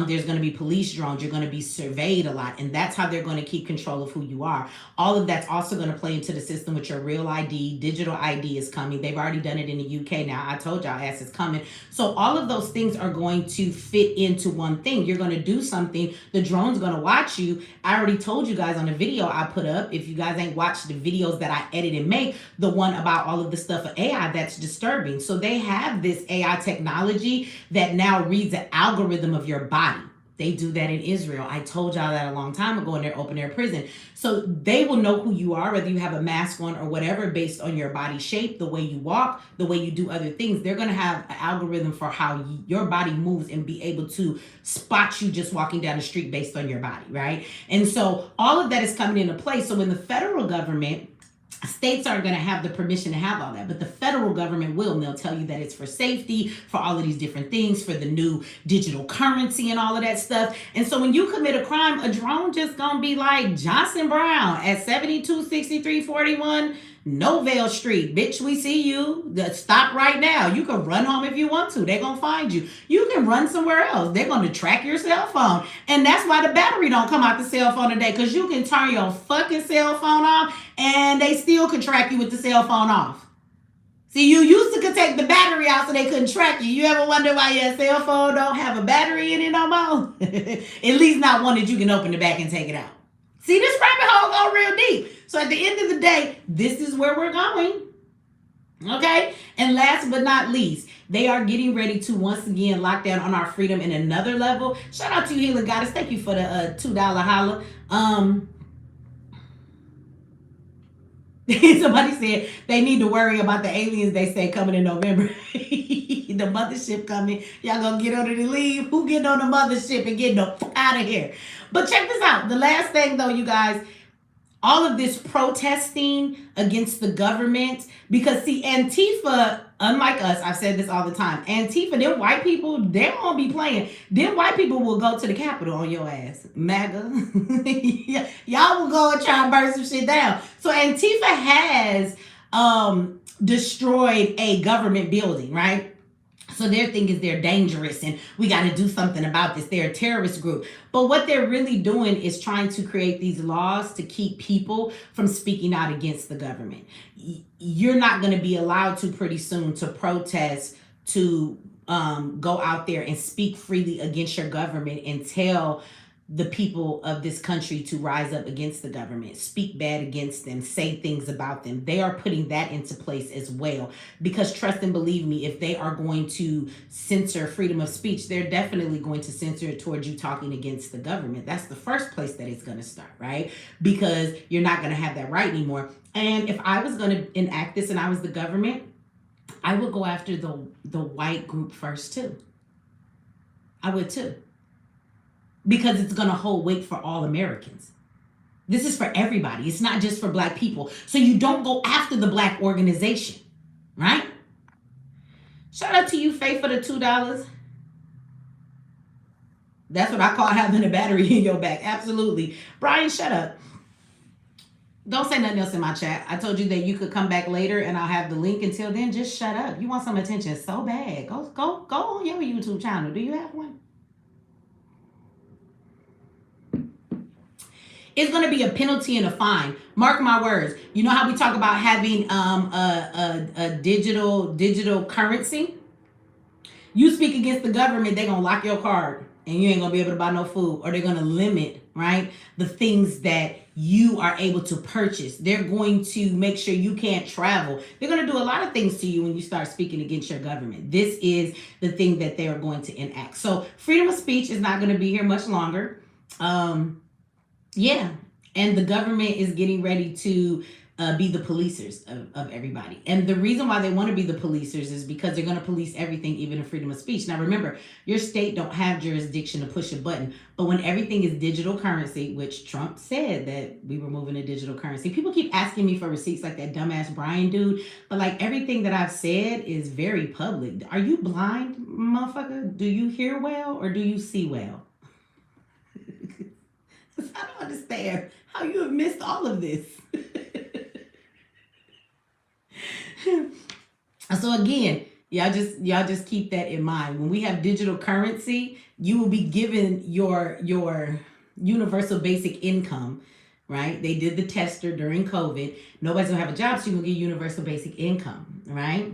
There's going to be police drones. You're going to be surveyed a lot. And that's how they're going to keep control of who you are. All of that's also going to play into the system with your real ID. Digital ID is coming. They've already done it in the UK now. I told y'all ass is coming. So all of those things are going to fit into one thing. You're going to do something. The drone's going to watch you. I already told you guys on the video I put up, if you guys ain't watched the videos that I edit and make, the one about all of the stuff of AI that's disturbing. So they have this AI technology that now reads an algorithm of your body. They do that in Israel. I told y'all that a long time ago, and they're open air prison. So they will know who you are, whether you have a mask on or whatever, based on your body shape, the way you walk, the way you do other things. They're going to have an algorithm for how your body moves and be able to spot you just walking down the street based on your body, right? And so all of that is coming into play. So when the federal government, states aren't going to have the permission to have all that, but the federal government will, and they'll tell you that it's for safety, for all of these different things, for the new digital currency and all of that stuff. And so when you commit a crime, a drone just going to be like Johnson Brown at 726341 Novell Street. Bitch, we see you. Stop right now. You can run home if you want to. They're going to find you. You can run somewhere else. They're going to track your cell phone. And that's why the battery don't come out the cell phone today, because you can turn your fucking cell phone off and they still can track you with the cell phone off. See, you used to could take the battery out so they couldn't track you. You ever wonder why your cell phone don't have a battery in it no more? At least not one that you can open the back and take it out. See, this rabbit hole go real deep. So at the end of the day, this is where we're going. Okay? And last but not least, they are getting ready to once again lock down on our freedom in another level. Shout out to you, Healing Goddess. Thank you for the $2 holla. Somebody said they need to worry about the aliens they say coming in November. The mothership coming. Y'all gonna get on it and leave? Who getting on the mothership and getting the fuck out of here? But check this out. The last thing though, you guys, all of this protesting against the government, because see, Antifa, unlike us, I've said this all the time, Antifa, them white people, they won't be playing. Them white people will go to the Capitol on your ass. MAGA. Y'all will go and try and burn some shit down. So Antifa has destroyed a government building, right? So their thing is they're dangerous and we got to do something about this. They're a terrorist group. But what they're really doing is trying to create these laws to keep people from speaking out against the government. You're not going to be allowed to pretty soon to protest, to go out there and speak freely against your government and tell the people of this country to rise up against the government, speak bad against them, say things about them. They are putting that into place as well, because trust and believe me, if they are going to censor freedom of speech, they're definitely going to censor it towards you talking against the government. That's the first place that it's going to start, right? Because you're not going to have that right anymore. And if I was going to enact this and I was the government, I would go after the white group first too. I would too. Because it's going to hold weight for all Americans. This is for everybody. It's not just for black people. So you don't go after the black organization, right? Shout out to you, Faith, for the $2. That's what I call having a battery in your back. Absolutely. Brian, shut up. Don't say nothing else in my chat. I told you that you could come back later and I'll have the link. Until then, just shut up. You want some attention so bad. Go on your YouTube channel. Do you have one? It's going to be a penalty and a fine. Mark my words. You know how we talk about having a digital currency? You speak against the government, they're gonna lock your card and you ain't gonna be able to buy no food, or they're gonna limit, right, the things that you are able to purchase. They're going to make sure you can't travel. They're going to do a lot of things to you when you start speaking against your government. This is the thing that they are going to enact. So freedom of speech is not going to be here much longer. Yeah, and the government is getting ready to be the policers of everybody. And the reason why they want to be the policers is because they're going to police everything, even in freedom of speech. Now, remember, your state don't have jurisdiction to push a button. But when everything is digital currency, which Trump said that we were moving to digital currency, people keep asking me for receipts like that dumbass Brian dude. But like everything that I've said is very public. Are you blind, motherfucker? Do you hear well or do you see well? I don't understand how you have missed all of this. So again, y'all just keep that in mind. When we have digital currency, you will be given your universal basic income, right? They did the tester during COVID. Nobody's gonna have a job, so you're gonna get universal basic income, right?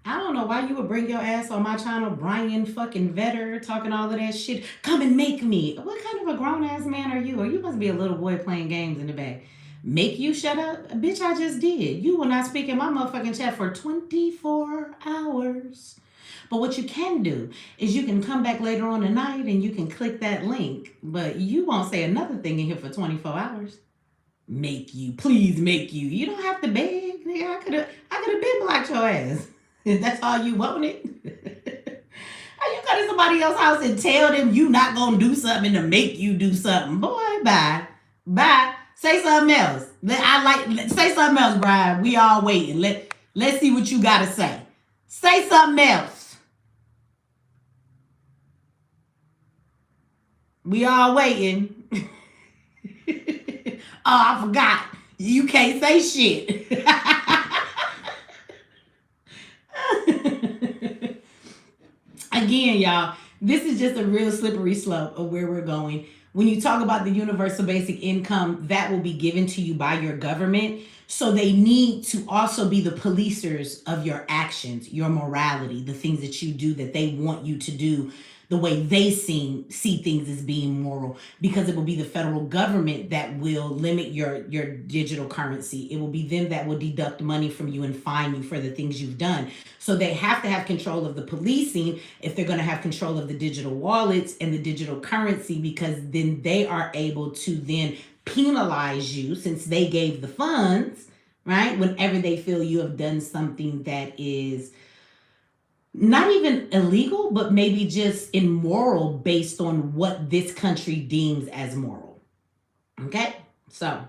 I don't know why you would bring your ass on my channel, Brian fucking Vetter, talking all of that shit. Come and make me. What kind of a grown ass man are you? Or you must be a little boy playing games in the back. Make you shut up? Bitch, I just did. You will not speak in my motherfucking chat for 24 hours. But what you can do is you can come back later on tonight and you can click that link. But you won't say another thing in here for 24 hours. Make you. Please make you. You don't have to beg. I could have been blocked your ass. If that's all you wanted. How you go to somebody else's house and tell them you not gonna do something to make you do something? Boy, bye. Bye. Say something else. Say something else, Brian. We all waiting. Let's see what you gotta say. Say something else. We all waiting. Oh, I forgot. You can't say shit. Again, y'all, this is just a real slippery slope of where we're going. When you talk about the universal basic income, that will be given to you by your government. So they need to also be the policers of your actions, your morality, the things that you do that they want you to do the way they see things as being moral, because it will be the federal government that will limit your digital currency. It will be them that will deduct money from you and fine you for the things you've done. So they have to have control of the policing if they're going to have control of the digital wallets and the digital currency, because then they are able to then penalize you since they gave the funds, right? Whenever they feel you have done something that is not even illegal, but maybe just immoral based on what this country deems as moral. Okay? So,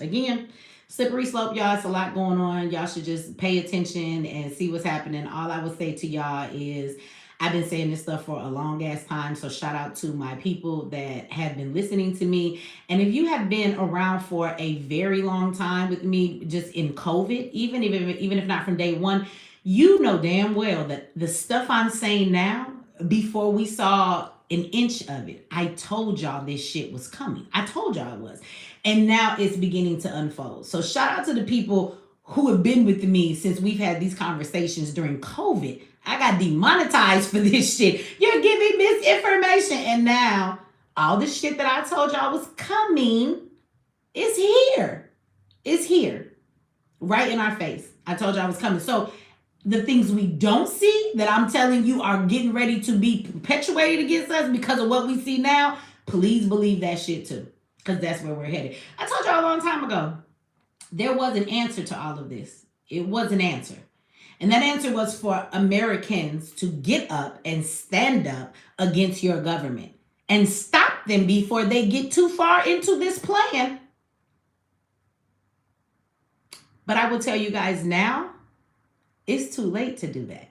again, slippery slope, y'all. It's a lot going on. Y'all should just pay attention and see what's happening. All I would say to y'all is I've been saying this stuff for a long ass time. So shout out to my people that have been listening to me. And if you have been around for a very long time with me, just in COVID, even if not from day one, you know damn well that the stuff I'm saying now, before we saw an inch of it, I told y'all this shit was coming. I told y'all it was. And now it's beginning to unfold. So shout out to the people who have been with me since we've had these conversations during COVID. I got demonetized for this shit. You're giving misinformation. And now all the shit that I told y'all was coming is here. It's here. Right in our face. I told y'all it was coming. So the things we don't see that I'm telling you are getting ready to be perpetuated against us because of what we see now, please believe that shit too. Because that's where we're headed. I told y'all a long time ago, there was an answer to all of this. It was an answer. And that answer was for Americans to get up and stand up against your government and stop them before they get too far into this plan. But I will tell you guys now, it's too late to do that.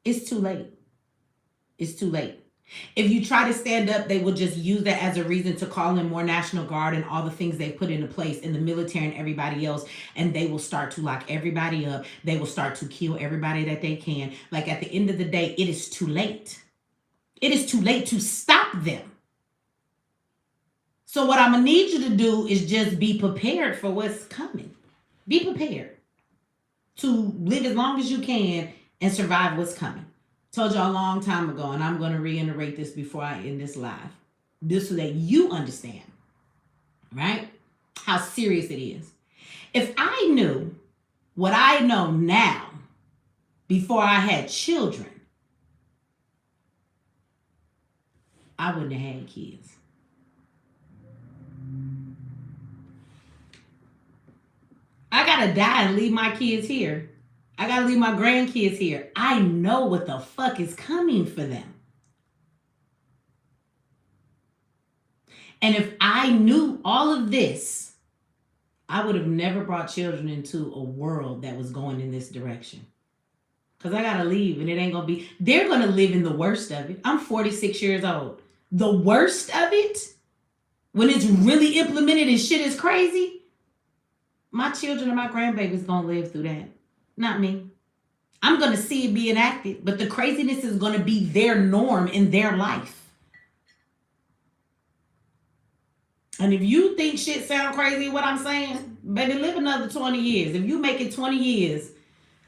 It's too late. It's too late. If you try to stand up, they will just use that as a reason to call in more National Guard and all the things they put into place in the military and everybody else. And they will start to lock everybody up. They will start to kill everybody that they can. Like at the end of the day, it is too late. It is too late to stop them. So what I'm going to need you to do is just be prepared for what's coming. Be prepared to live as long as you can and survive what's coming. Told y'all a long time ago, and I'm going to reiterate this before I end this live. This so that you understand, right, how serious it is. If I knew what I know now before I had children, I wouldn't have had kids. I gotta die and leave my kids here. I gotta leave my grandkids here. I know what the fuck is coming for them. And if I knew all of this, I would have never brought children into a world that was going in this direction. Because I gotta leave and it ain't gonna be, they're gonna live in the worst of it. I'm 46 years old. The worst of it, when it's really implemented and shit is crazy, my children and my grandbabies gonna live through that. Not me. I'm gonna see it be enacted, but the craziness is gonna be their norm in their life. And if you think shit sound crazy, what I'm saying, baby, live another 20 years. If you make it 20 years,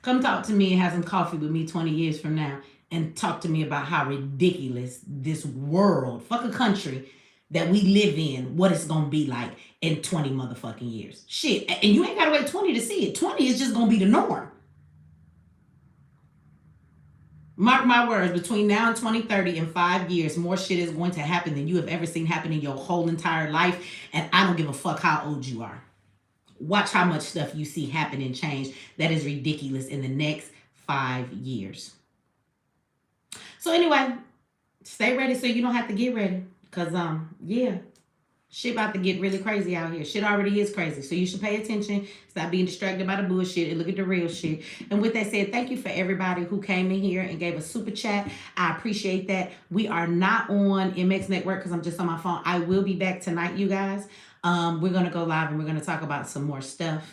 come talk to me and have some coffee with me 20 years from now and talk to me about how ridiculous this world, fuck a country that we live in, what it's gonna be like in 20 motherfucking years. Shit, and you ain't gotta wait 20 to see it. 20 is just gonna be the norm. Mark my words, between now and 2030, in 5 years, more shit is going to happen than you have ever seen happen in your whole entire life. And I don't give a fuck how old you are. Watch how much stuff you see happen and change that is ridiculous in the next 5 years. So anyway, stay ready so you don't have to get ready. Because, yeah, shit about to get really crazy out here. Shit already is crazy. So you should pay attention. Stop being distracted by the bullshit and look at the real shit. And with that said, thank you for everybody who came in here and gave a super chat. I appreciate that. We are not on MX Network because I'm just on my phone. I will be back tonight, you guys. We're going to go live and we're going to talk about some more stuff.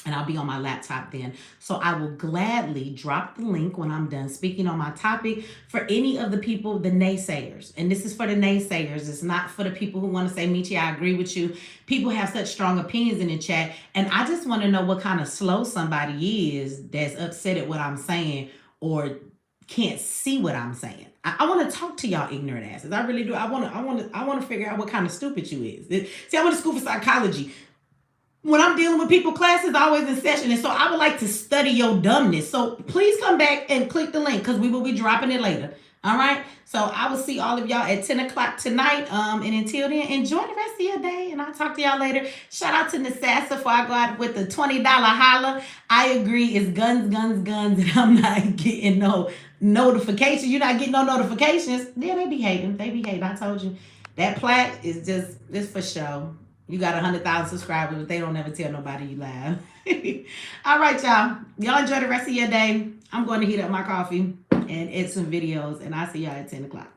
And I'll be on my laptop then. So I will gladly drop the link when I'm done speaking on my topic for any of the people, the naysayers. And this is for the naysayers. It's not for the people who want to say, Michi, I agree with you. People have such strong opinions in the chat. And I just want to know what kind of slow somebody is that's upset at what I'm saying or can't see what I'm saying. I want to talk to y'all ignorant asses. I really do. I want to figure out what kind of stupid you is. See, I went to school for psychology. When I'm dealing with people, class is always in session. And so I would like to study your dumbness. So please come back and click the link because we will be dropping it later. All right. So I will see all of y'all at 10 o'clock tonight. And until then, enjoy the rest of your day. And I'll talk to y'all later. Shout out to Nasassa before I go out with the $20 holla. I agree. It's guns, guns, guns. And I'm not getting no notifications. You're not getting no notifications. Yeah, they be hating. They be hating. I told you. That plaque is just, it's for show. You got 100,000 subscribers, but they don't ever tell nobody you live. All right, y'all. Y'all enjoy the rest of your day. I'm going to heat up my coffee and edit some videos, and I'll see y'all at 10 o'clock.